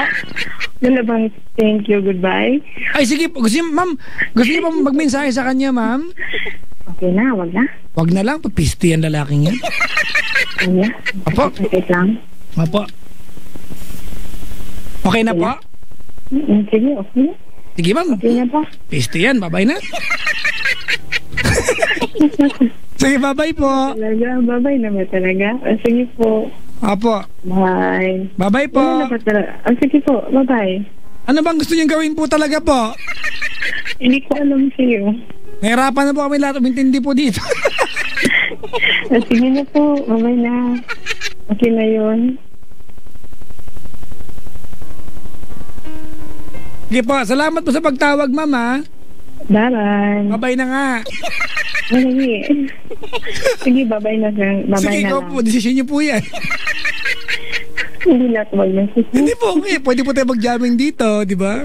Wala bang thank you, goodbye? Ay, sige po. Gusto niyo pa magmensahe sa kanya, ma'am? Okay na, wag na. Wag na lang, papisti ang lalaking yan. Kaya? Apo. Okay lang. Apo. Okay na po? Sige, okay na. Sige, ma'am. Okay na ba? Pisti yan, bye-bye na. Sige, bye-bye po. Talaga, bye-bye naman talaga. Sige po. Apo. Bye. Bye-bye po. Sige po, bye-bye. Ano bang gusto niyong gawin po talaga po? Hindi ko alam sa'yo. Nahirapan na po kami lahat umintindi po dito. Sige na po, bye-bye na. Okay na yun. Sige po, salamat po sa pagtawag, ma'am, ha? Bye-bye. Bye-bye na nga. Sige, bye-bye na. Sige, na po, desisyon niyo po yan. Hindi na mag-message. Hindi po, okay. Pwede po tayo mag-jamming dito, di ba?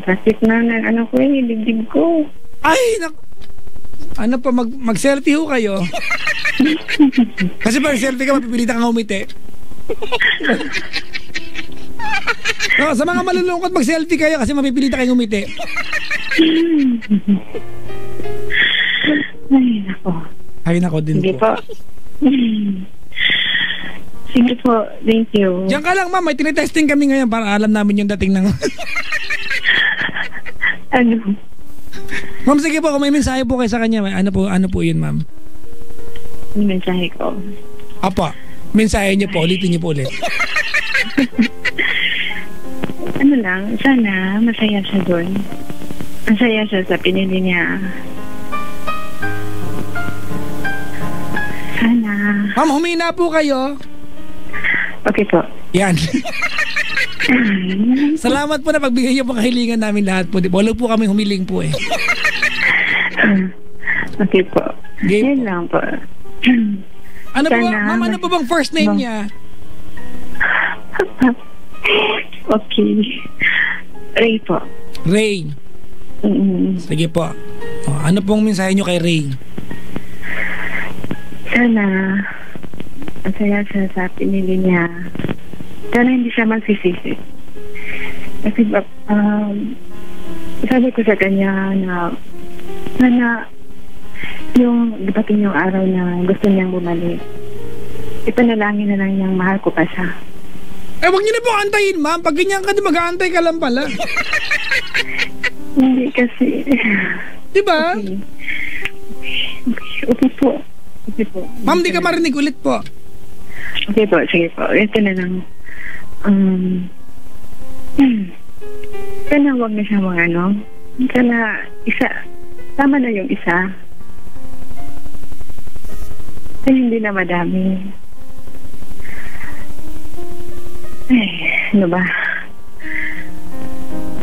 Kasip na ng ko eh, digdig ko. Ay, ano pa, mag-selfie ho kayo. Kasi pag selfie ka, mapipilitan kang umiti. No, sa mga malulungkot, mag-selfie kayo kasi mapipilitan kayong umiti. Ay, nako din Sige po. Sige po, thank you. Diyan ka lang, ma'am. May tinitesting kami ngayon para alam namin yung dating ng... Ano? Ma'am, sige po, kung may mensahe po kayo sa kanya, ano po yun, ma'am? Yung mensahe ko. Apa, mensahe niyo po, ulitin niyo po ulit. Ano lang, sana masaya siya doon. Masaya siya sa pinili niya. Sana. Ma'am, humina po kayo. Okay po. Yan. Salamat po na pagbigay niyo po kahilingan namin lahat po. Wala po kami humiling po eh. Okay po. Game Yan po. lang po. Ano po, Sana, ma'am, ano po bang first name niya? Okay. Ray po. Ray. Sige po. Ano pong mensahe nyo kay Ray? Sana masaya siya sa pinili niya. Sana hindi siya magsisisi. Kasi sabi ko sa kanya na sana yung dapating yung araw na gusto niyang bumalik. Ipanalangin na lang niyang mahal ko pa siya. Huwag niyo na po antayin, ma'am. Pag ganyan ka, mag-aantay ka lang pala. Hindi kasi. Diba? Okay po. Okay po. Ma'am, di ka marinig ulit po. Okay po, sige po. Ito na lang. Sana huwag na siya mga sana isa. Tama na yung isa. Kasi hindi na madami. Ay, ano ba?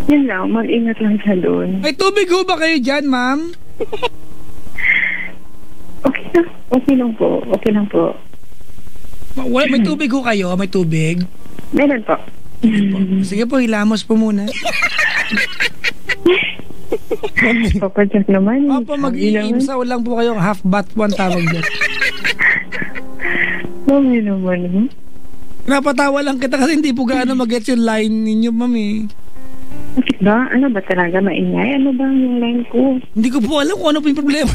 Yun lang, mag-ingat lang siya doon. May tubig ho ba kayo dyan, ma'am? Okay na. Okay lang po. Okay lang po. May tubig ho kayo? May tubig? Meron po. Sige po, hilamos po muna. Papadyak naman. Opo, mag-iimsaw lang po kayong half bath po ang tawag dyan. Mami naman. Napatawa lang kita kasi hindi po gaano mag-gets yung line ninyo, mami. Bakit ba? Ano ba talaga maingay? Ano ba yung line ko? Hindi ko po alam kung ano po yung problema.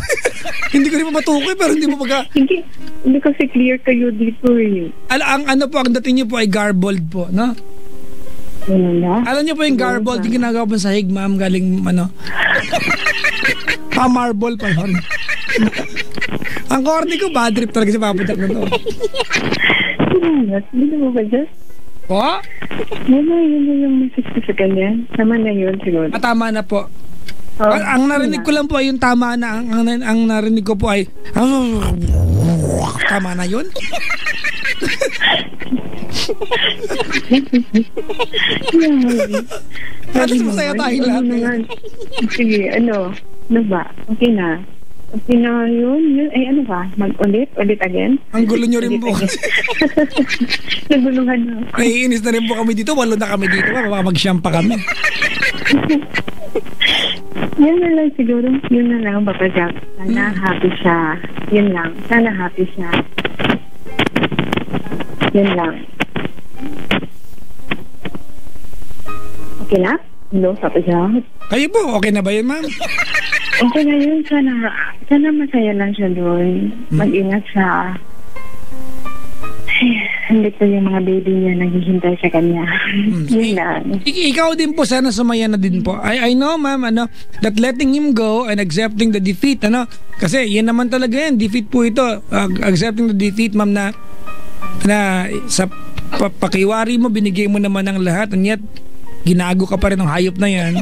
Hindi ko rin po matukoy pero hindi po Hindi kasi clear kayo dito eh. Ang ano po, ang dating niyo po ay garbled po, no? Ano na? Alam niyo po yung garbled, yung ginagawa po sa hig, ma'am, galing marble pa yun. Ang corny ko, bad trip talaga si Papadak na to. Hindi mo ba dyan? Po? Yun na yung message ko sa kanya. Tama na yun siguro. Tama na po. Ang narinig ko lang po ay yung tama na. Ang narinig ko po ay tama na yun? At least masaya tayo lahat. Sige, ano ba? Okay na. Okay na yun. Ay, ano ba? Mag-ulit again? Ang gulo nyo rin po. Naguluhan na. Naiinis na rin po kami dito. 8 na kami dito. Baka mag-siyam pa kami. Yun na lang siguro. Yun na lang, Papa Jack. Sana happy siya. Yun lang. Sana happy siya. Yun lang. Okay na? Hello, Papa Jack? Kayo po, okay na ba yun, ma'am? Okay na yun. Sana masaya lang siya doon. Mag-ingat siya. Hindi ko yung mga baby niya naghihintay sa kanya. Yun lang. Ikaw din po, sana sumaya na din po. I know, ma'am, that letting him go and accepting the defeat, kasi yan naman talaga yan, defeat po ito. Accepting the defeat, ma'am, na sa pakiwari mo, binigay mo naman ang lahat, and yet, ginago ka pa rin ng hayop na yan.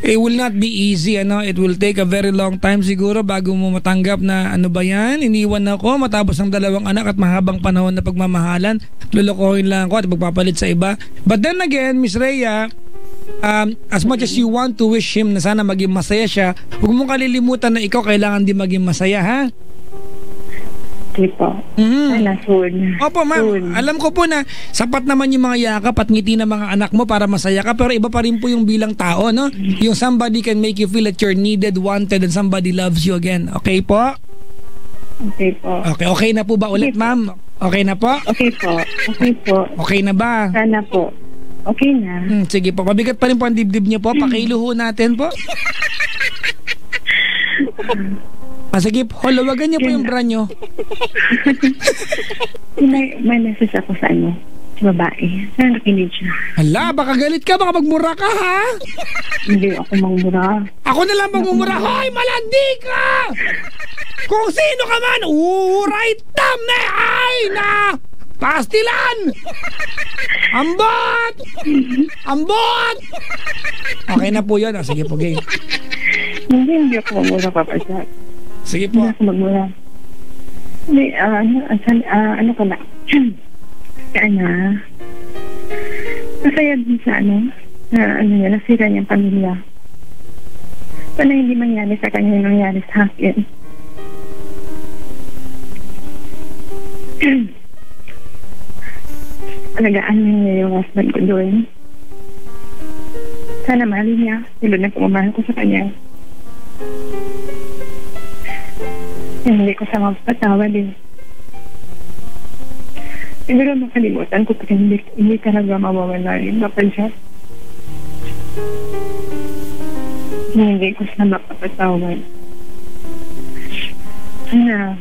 It will not be easy, It will take a very long time siguro bago mo matanggap na ano ba yan, iniwan ako matapos ng 2 anak at mahabang panahon na pagmamahalan. Lulukohin lang ako at magpapalit sa iba. But then again, Miss Rhea, as much as you want to wish him na sana maging masaya siya, huwag mong kalilimutan na ikaw kailangan din maging masaya, ha? Po. Sana soon. Opo, ma'am. Soon. Alam ko po na sapat naman yung mga yakap at ngiti ng mga anak mo para masaya ka, pero iba pa rin po yung bilang tao, no? Yung somebody can make you feel that you're needed, wanted, and somebody loves you again. Okay po? Okay po. Okay na po ba ulit, ma'am? Okay na po? Okay po. Okay po. Okay na ba? Sana po. Okay na. Sige po. Mabigat pa rin po ang dibdib niyo po. Pakiluho natin po. Sige po, hulawagan niyo po yung bra niyo. May message ako sa sa babae. Sana nakinig siya. Hala, baka galit ka, baka magmura ka, ha? Hindi ako magmura. Ako na lang magmumura. Hoy, malandi ka! Kung sino ka man, right tam na ay na pastilan! Ambot! Ambot! Okay na po yun. Sige po, game. Hindi ako magmura, Papa Jack. Sige po. Hindi ako magmura. Hindi, ano ka na? Kaya masaya din sa nasira niyang pamilya. Sana hindi mangyari sa kanya yung nangyari sa akin. Alagaan niya yung husband ko doon. Sana mahalin niya. Tulad na pumamahal ko sa kanya. Hindi ko sa magpatawa din. Siguro makalimutan ko pero hindi talaga mawawala rin kapag siya. Hindi ko siya makapatawan. Sana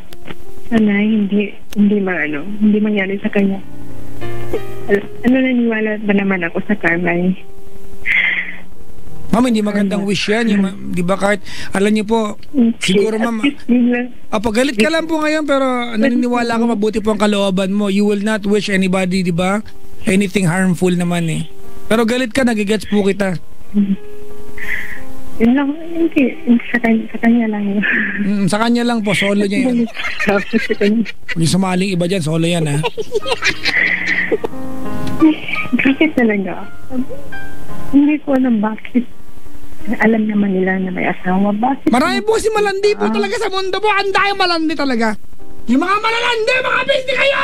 hindi mangyari sa kanya. Naniwala ba naman ako sa karma eh? Ma'am, hindi magandang wish yan. Di ba kahit, alam niyo po, siguro ma'am, galit ka lang po ngayon pero naniniwala ka mabuti po ang kalooban mo. You will not wish anybody, di ba? Anything harmful naman eh. Pero galit ka, nagigets po kita. Yun lang, hindi. Sa kanya lang yun. Sa kanya lang po, solo niya yan. Huwag yung sumaling iba dyan, solo yan ha. Bakit talaga? Hindi ko alam bakit. Alam naman nila na may asawa. Bakit? Marami po si malandi po talaga sa mundo po. Ang dahil malandi talaga. Yung mga malalandi, mga bisni kayo!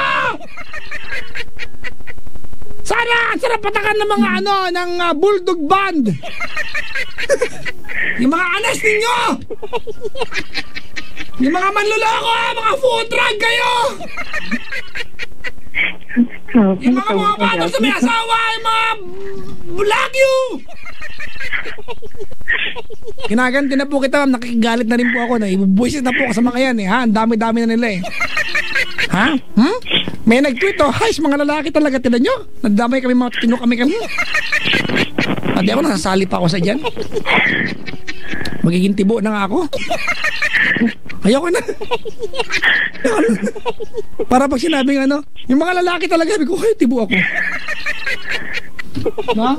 Sana, sarap patakan ng mga ng bulldog band. Yung mga anas ninyo! Yung mga manluloko, mga food drug kayo! Yung mga paano sa may asawa, yung mga bulag you! Kinaganti na po kita, nakikigalit na rin po ako na ibubuisit na po ako sa mga yan eh, ha? Ang dami-dami na nila eh. Ha? May nag-tweet hays mga lalaki talaga, tinan nyo? Nagdamay kami, mga tino kami. Pati ako, nasasali pa ako sa dyan. Magiging tibo na nga ako. Ayoko na. Para pag sinabing yung mga lalaki talaga, sabi ko, ay, tibo ako. No?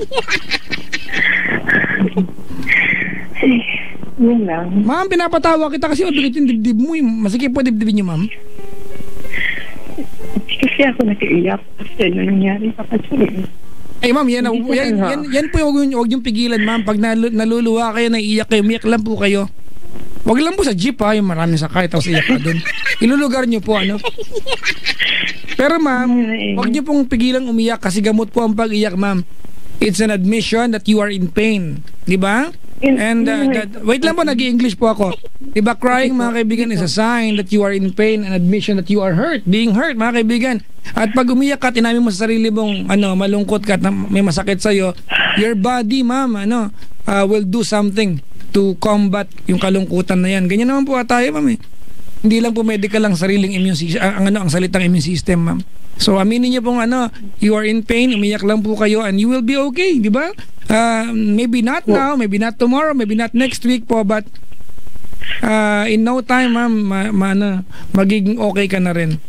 Yun lang. Ma'am, pinapatawa kita kasi mabigat yung dibdib mo. Masikip po dibdibin niyo, ma'am. Kasi ako nakiiyak kasi nangyari kapatid. Ay ma'am, yan po huwag yung pigilan ma'am. Pag naluluwa kayo, naiiyak kayo, umiyak lang po kayo. Huwag lang po sa jeep ha, yung maraming sakay tapos iyak ka dun. Ilulugar nyo po Pero ma'am, huwag nyo pong pigilan umiyak kasi gamot po ang pag-iyak ma'am. It's an admission that you are in pain. Diba? And wait lang po, nag-i-English po ako. Diba, crying mga kaibigan is a sign that you are in pain and admission that you are hurt, being hurt mga kaibigan. At pag umiyak ka, tinamin mo sa sarili mong malungkot ka at may masakit sa'yo, your body ma'am will do something to combat yung kalungkutan na yan. Ganyan naman po tayo ma'am eh. Hindi lang po medical lang sariling immune system, ang salitang immune system ma'am. So aminin niyo pong you are in pain, umiyak lang po kayo and you will be okay, di ba? Maybe not now, maybe not tomorrow, maybe not next week po, but in no time ma'am, magiging okay ka na rin.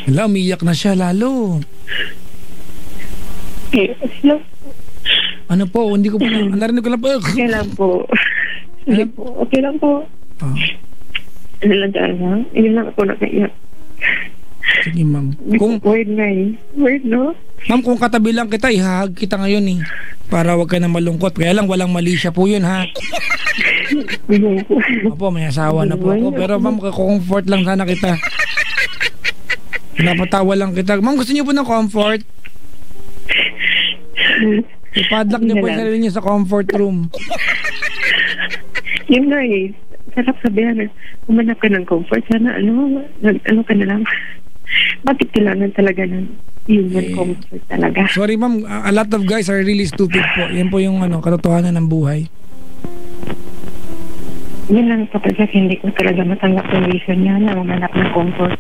Hala, umiyak na siya lalo. Ano po, hindi ko po narinig ko lang po. Okay lang po. Okay lang po. Ano lang dyan ha? Yun lang ako nakaiyak. Sige ma'am. Word na eh. Word no? Ma'am, kung katabi lang kita, ihahag kita ngayon eh. Para wag ka na malungkot. Kaya lang walang mali siya po yun ha. Opo, may asawa na po ako. Pero ma'am, comfort lang sana kita. Napatawa lang kita. Ma'am, gusto niyo po ng comfort? Ipadlock niyo po yung sarili niyo sa comfort room. Yun na eh. Sarap sabihan umanap ka ng comfort. Sana ka na lang. Bakit kailangan talaga ng human comfort talaga? Sorry ma'am, a lot of guys are really stupid po. Yan po yung katotohanan ng buhay. Yun lang kapag hindi ko talaga matanggap yung reason niya na umanap ng comfort.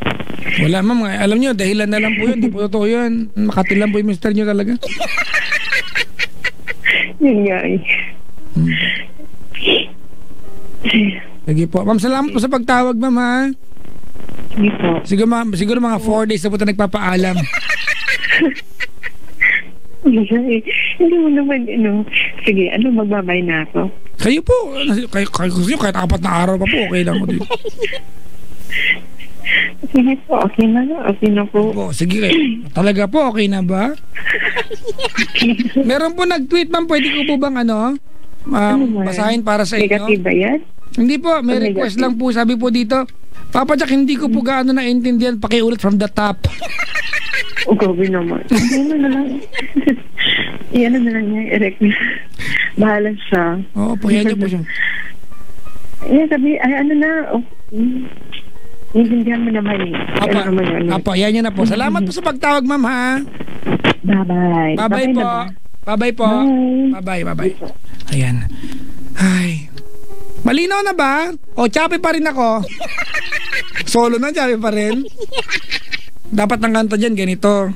Wala ma'am, alam niyo, dahilan na lang po yun. Di po totoo yun. Makati lang po yung mister niyo talaga. Yun nga eh. Sige po. Ma'am, salamat po sa pagtawag, ma'am, ha? Sige po. Siguro mga 4 days na po tayo nagpapaalam. Hindi mo naman, sige, magbabay na ako. Kayo po. Kahit 4 na araw pa po, okay lang mo dito. Sige po, okay na. Okay na po. Sige, talaga po, okay na ba? Meron po nag-tweet, ma'am. Pwede ko po bang basahin para sa inyo? Negative ba yan? Hindi po, may request lang po. Sabi po dito, Papa Jack, hindi ko po gaano naintindihan. Pakiulit from the top. O, gawin naman. Hindi na lang. Iyan na lang niya, erect niya. Bahala siya. Oo, pahiyan niyo po siya. Sabi, ay ano na, naiintindihan mo naman eh. Apa, yan niya na po. Salamat po sa pagtawag, ma'am, ha? Bye-bye. Bye-bye po. Bye-bye po. Bye. Bye-bye. Ayan. Ay. Malinaw na ba? O, chape pa rin ako. Solo na, chape pa rin. Dapat ang kanta dyan, ganito.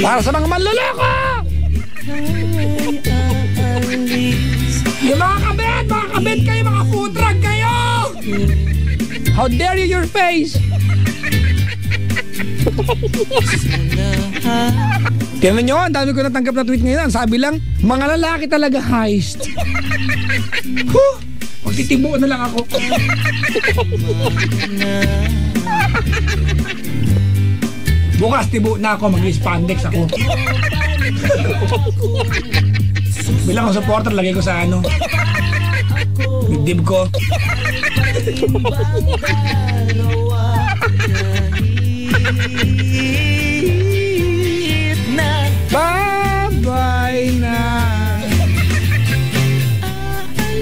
Para sa mga manloloko! Yung mga kabit kayo, mga food truck kayo! How dare you, your face! Tingnan nyo, ang dami ko natanggap na tweet ngayon. Sabi lang, mga lalaki talaga heist. Magtitibo na lang ako. Bukas tibo na ako, mag-spandex ako. Bilang ako supporter, lagay ko sa ano, dibdib ko. Bye-bye na.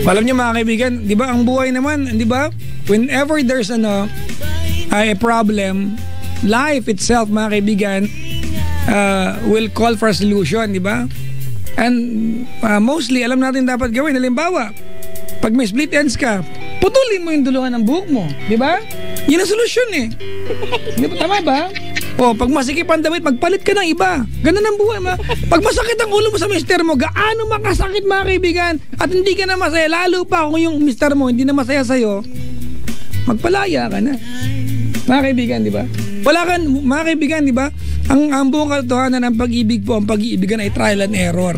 Alam niyo mga kaibigan, di ba ang buhay naman, di ba? Whenever there's a problem, life itself, mga kaibigan, will call for a solution, di ba? And mostly, alam natin dapat gawin. Halimbawa, pag may split ends ka, putulin mo yung duluhan ng buhok mo, di ba? Yun ang solusyon eh. Di ba? Tama ba? O, pag masikip ang damit, magpalit ka ng iba. Ganun ang buhay, pag masakit ang ulo mo sa mister mo, gaano makasakit, mga kaibigan, at hindi ka na masaya, lalo pa kung yung mister mo hindi na masaya sa'yo, magpalaya ka na. Mga kaibigan, di ba? Wala kan, mga kaibigan, di ba? Ang buong katotohanan ng pag-ibig po, ang pag-iibigan ay trial and error.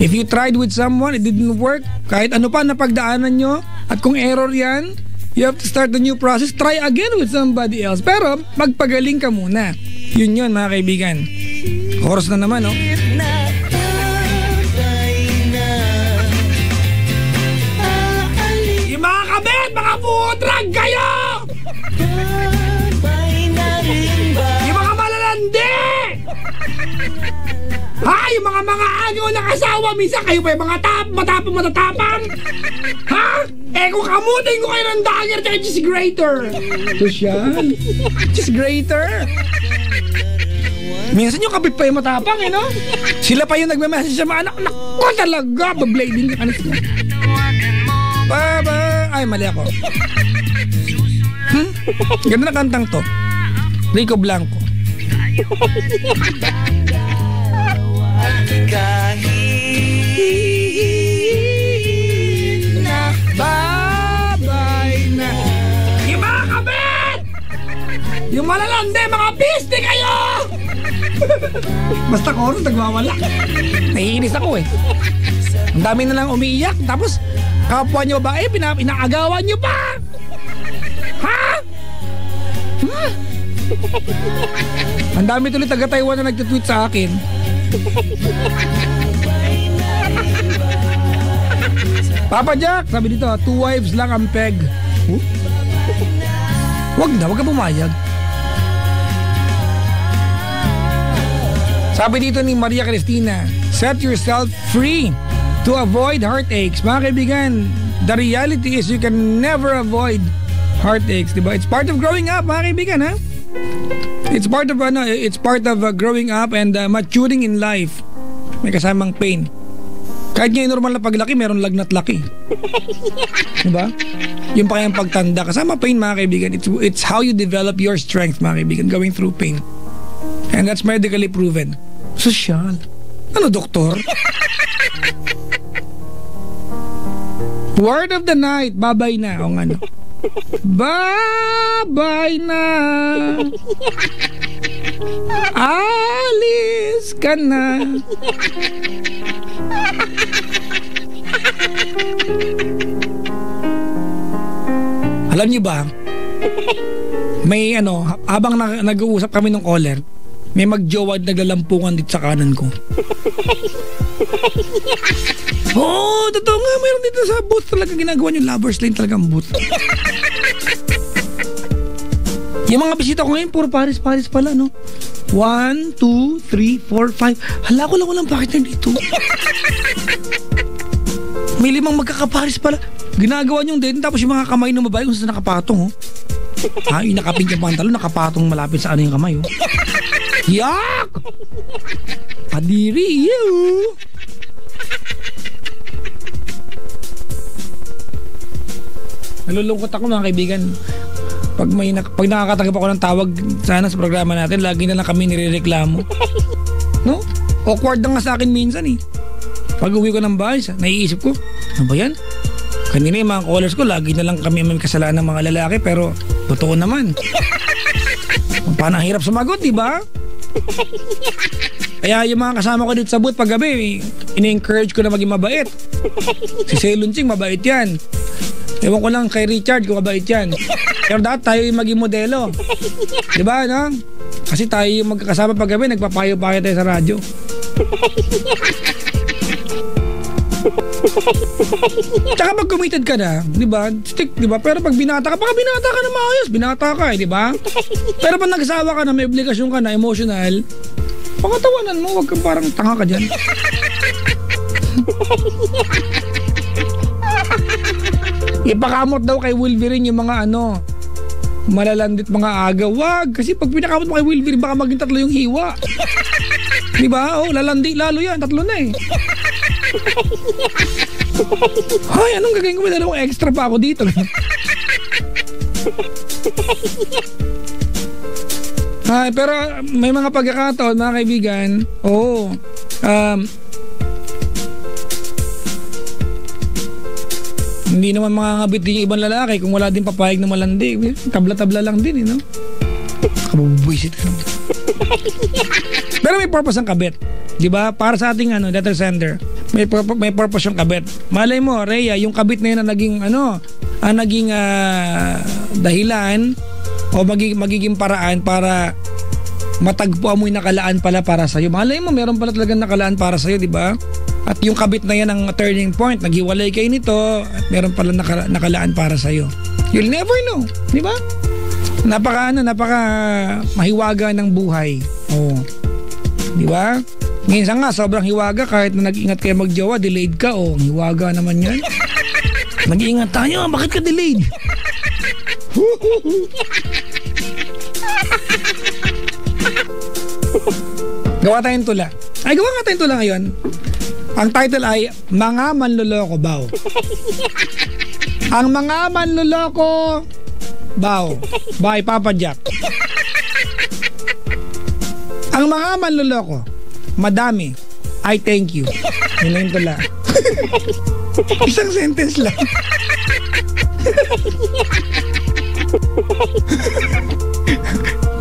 If you tried with someone, it didn't work, kahit ano pa napagdaanan nyo, at kung error yan, you have to start the new process, try again with somebody else. Pero, magpagaling ka muna. Yun yun, mga kaibigan. Oras na naman, no? Yung mga kabit, mga putrag kayo! Yung mga malalandi! Ha? Yung mga agaw ng asawa, minsan kayo pa yung mga matatapang? Ha? Eh kung kamutin ko kayo ng dagger tsaka cheese grater. Sosyal. Cheese grater. Minsan yung kapit pa yung matapang eh, no? Sila pa yung nagme-message sa mga anak. Naku talaga, bablading ka kanit mo. Ay, mali ako. Ganda na kantang to. Rico Blanco. Kahit na babay na. Yung mga kabit! Yung malalande, mga piste kayo! Basta chorus, nagwawala. Naiinis ako eh. Ang dami na lang umiiyak. Tapos, kapwa nyo babae, pinaagawan nyo pa! Ha? Ang dami tuloy taga-Taiwan na nagtitweet sa akin. Papa Jack, sabi dito, 2 wives lang ang peg. Wag ka pumayag. Sabi dito ni Maria Cristina, set yourself free to avoid heartaches. Mga kaibigan, the reality is you can never avoid heartaches, diba? It's part of growing up, mga kaibigan, ha? It's part of growing up and maturing in life. May kasamang pain. Kahit ngayon normal na paglaki, meron lagnat laki. Diba? Yung pa kayang pagtanda, kasama pain, mga kaibigan. It's how you develop your strength, mga kaibigan, going through pain. And that's medically proven. Sosyal. Ano, doktor? Word of the night, babay na. O ano? Babay na. Alis ka na. Alam niyo ba, may habang nag-uusap kami ng caller, may magjowa naglalampungan dito sa kanan ko. Oo, totoo nga, mayroon dito sa booth talaga ginagawa yung lovers lane talagang booth. Yung mga bisita ko ngayon, puro Paris pala, no? 1, 2, 3, 4, 5. Hala ko lang walang partner dito. May 5 magkakaparis pala. Ginagawa niyong din, tapos yung mga kamay ng babae kung saan nakapatong, oh. Yung nakapin yung pantalon, nakapatong malapit sa ano yung kamay, oh. Yak! Kadiri, ew! Nalulungkot ako mga kaibigan. Pag nakakatanggap ako ng tawag sana sa programa natin, lagi na lang kami nirereklamo. No? Awkward na nga sa akin minsan eh. Pag uwi ko ng bahay, naiisip ko, ano ba yan? Kanina yung mga callers ko, lagi na lang kami may kasalanan ng mga lalaki, pero totoo naman. Paano ang hirap sumagot, di ba? Kaya yung mga kasama ko dito sa booth pag gabi, ini-encourage ko na maging mabait. Si Selun Ching, mabait yan. Ewan ko lang kay Richard kung mabait yan. Pero dapat tayo yung maging modelo. Diba, no? Kasi tayo yung magkakasama pag gabi, nagpapayo-payo tayo sa radyo. Tsaka pag committed ka na, diba? Stick, diba? Pero pag binata ka, baka binata ka na maayos. Binata ka eh, diba? Pero pag nagsawa ka na, may obligasyon ka na, emotional, pakatawanan mo, wag kang parang tanga ka dyan. Ipakamot daw kay Wolverine yung mga ano, malalandit mga aga. Wag, kasi pag pinakamot mo kay Wolverine, baka maging 3 yung hiwa. Diba? Oh, lalandi lalo yan, 3 na eh. Ay, anong gagawin ko? May dalawang extra pa ako dito. Ay, pero may mga pagkakataon, mga kaibigan. Oo. Hindi naman makakabit din yung ibang lalaki kung wala din papayag na malandi. Tabla-tabla lang din, no? Kabubuisit ka naman. Pero may purpose ang kabit. Diba? Para sa ating letter sender. May purpose yung kabit. Malay mo, Rhea, yung kabit na yun ang naging dahilan o magiging paraan para matagpuan mo yung nakalaan pala para sa'yo. Malay mo, meron pala talagang nakalaan para sa'yo, diba? At yung kabit na yan ang turning point. Naghiwalay kayo nito at meron pala nakalaan para sa'yo. You'll never know. Di ba? Napaka mahiwaga ng buhay. Oh. Di ba? Minsan nga, sobrang hiwaga kahit na nag-ingat kayo magjowa, delayed ka. Oh, hiwaga naman yan. Nag-iingat tayo. Bakit ka delayed? Gawa tayong tula. Ay, gawa nga tayong tula ngayon. Ang title ay Mga Manloloko Baw. Ang mga manloloko baw by Papa Jack. Ang mga manloloko madami. I thank you. Yun lang tula. Isang sentence lang.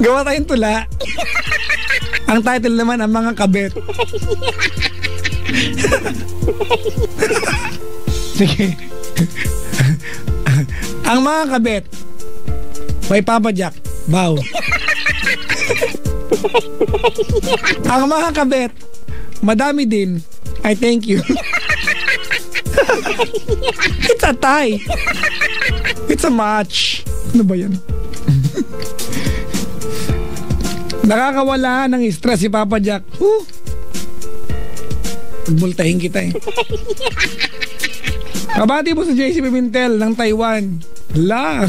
Gawa tayong tula. Ang title naman ang mga kabet. Sige. Ang mga kabet by Papa Jack. Bow. Ang mga kabet madami din. I thank you. It's a tie. It's a match. Ano ba yan? Nakakawala ng stress si Papa Jack. Pagbultahin kita eh. Kabati mo sa JC Pimentel ng Taiwan. Hala.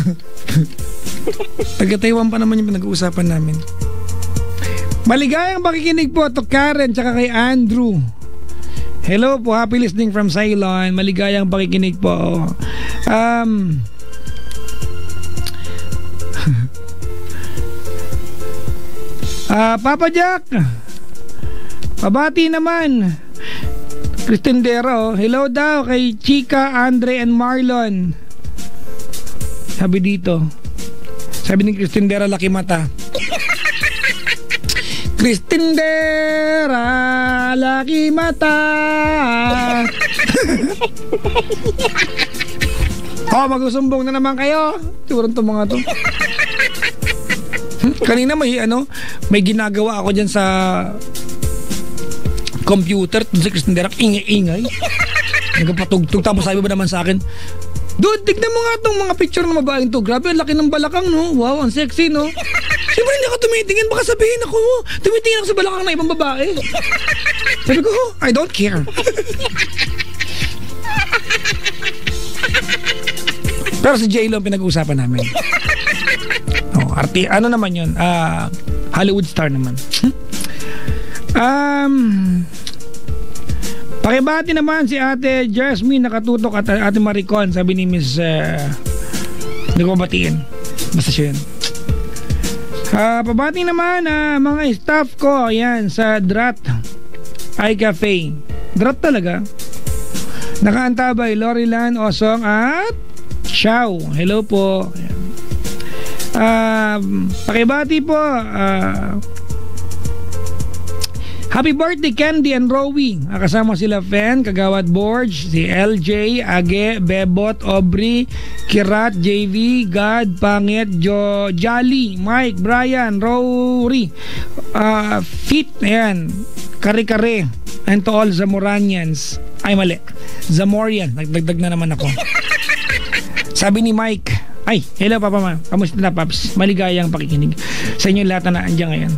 Taga-Taiwan pa naman yung pinag-uusapan namin. Maligayang pakikinig po to Karen tsaka kay Andrew. Hello po, happy listening from Ceylon. Maligayang pakikinig po. Papa Jack, pabati naman. Cristendero, hello daw kay Chika, Andre, and Marlon. Sabi dito. Sabi ni Cristendera, laki mata. Cristendera, laki mata. Oh, magsusumbong na naman kayo. Turun to mga to. Kanina may ginagawa ako dyan sa computer. Si Kristen Derek, ingay-ingay. Nagpatugtog. Tapos sabi ba naman sa akin, dude, tignan mo nga itong mga picture ng mabaeng to. Grabe, ang laki ng balakang, no? Wow, ang sexy, no? Siyempre hindi ako tumitingin. Baka sabihin ako, tumitingin ako sa balakang na ibang babae. Sabi ko, I don't care. Pero si J-Lo ang pinag-uusapan namin. Ano naman yun? Hollywood star naman. Pakibati naman si Ate Jasmine nakatutok at Ate Maricon, sabi ni Miss hindi ko batiin. Basta siya yun. Pabati naman mga staff ko yan sa Drat iCafe. Drat talaga. Nakaantabay Lorilan, Osong at Chow. Hello po. Pakibati po happy birthday Candy and Rowie. Kasama sila Fen, Kagawad Borge, si LJ, Age, Bebot, Aubrey, Kirat, JV, God, Pangit, Jolly, Mike, Brian, Rory, Fit, ayan, Kare-Kare, and to all Zamoranians. Ay, mali. Zamorian. Nagdagdag na naman ako. Sabi ni Mike, ay, hello Papa Ma. Kamusta na Paps? Maligayang pakikinig sa inyo lahat na naandyan ngayon.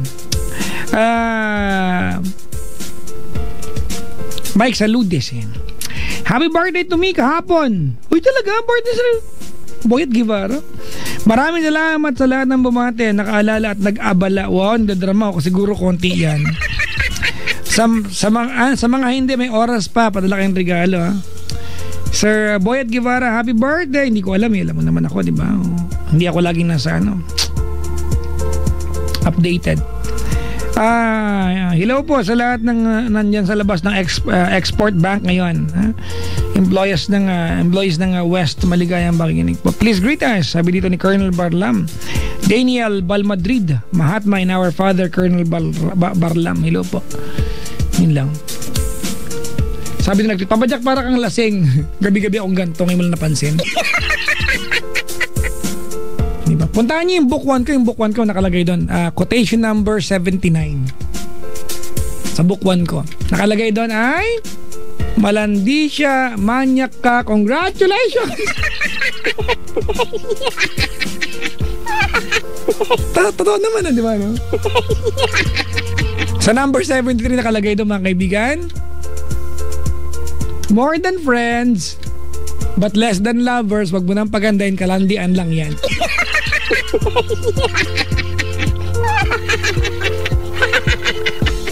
Mike Saludes yan. Happy birthday to me kahapon. Uy talaga, birthday sa Boyet Guevara. Maraming salamat sa lahat ng bumate, nakaalala at nag-abala. Wow, nadadrama ako, siguro konti yan. Sa mga hindi may oras pa, padala kayong regalo ha. Sir Boyet Guevara, happy birthday. Hindi ko alam, alam mo naman ako, di ba? Hindi ako laging nasa updated. Hello po sa lahat ng nandyan sa labas ng Export Bank ngayon. Employees ng West, maligayang pakikinig po. Please greet us, sabi dito ni Colonel Barlam. Daniel Balmadrid, Mahatma in our father, Colonel Barlam. Hello po. Yun lang. Sabi nila, pabajak para kang lasing. Gabi-gabi akong ganito, ngayon mo lang napansin. Diba? Puntahan niyo yung book 1 ko. Yung book 1 ko nakalagay doon. Quotation number 79. Sa book 1 ko. Nakalagay doon ay malandi siya, manyak ka, congratulations! Totoo naman di ba? No? Sa number 73 nakalagay doon mga kaibigan, more than friends, but less than lovers. Wag mo nang pagandahin, kalandian lang yan.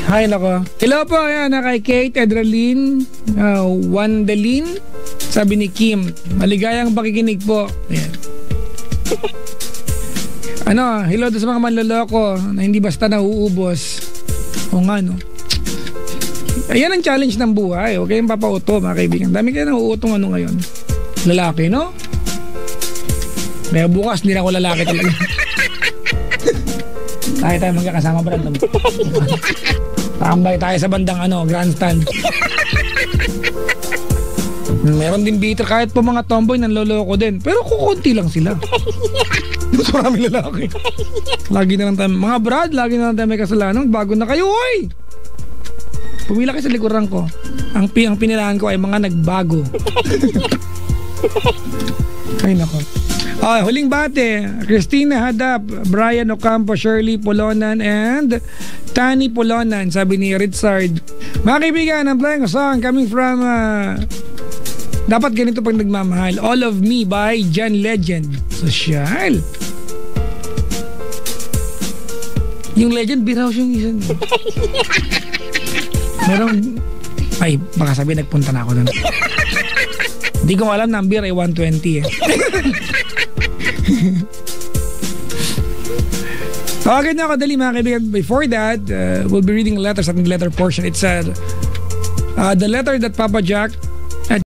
Hi nako. Hello po yan kay Kate, Edralyn, Wandelin. Sabi ni Kim, maligayang pakikinig po. Ayan. Hello sa mga manloloko na hindi basta nauubos. O nga no. Ayan ang challenge ng buhay. Okay, yung papauto mga kaibigan. Dami kayo nauutong ngayon. Lalaki, no? Kaya bukas, hindi na ako lalaki talaga. Tayo magkakasama, Brandon. Tambay tayo sa bandang grandstand. Meron din bitter kahit po mga tomboy nanloloko din. Pero kukunti lang sila. Mas marami lalaki. Lagi na lang tayo, mga brad, lagi na lang tayo may kasalanan. Bago na kayo, oy! Pumila kayo sa likuran ko. Ang pinilahan ko ay mga nagbago. Ay nako. Huling bate, Christina Hadap, Brian Ocampo, Shirley Polonan, and Tani Polonan, sabi ni Ritzard. Mga kaibigan, I'm playing a song coming from dapat ganito pag nagmamahal, All of Me by John Legend. Social. Yung Legend, biraw siyang isa. Merong, ay, baka sabi nagpunta na ako doon. Hindi ko alam, number ay 120 eh. Okay na ako, dali mga kaibigan. Before that, we'll be reading letters at the letter portion. It's the letter that Papa Jack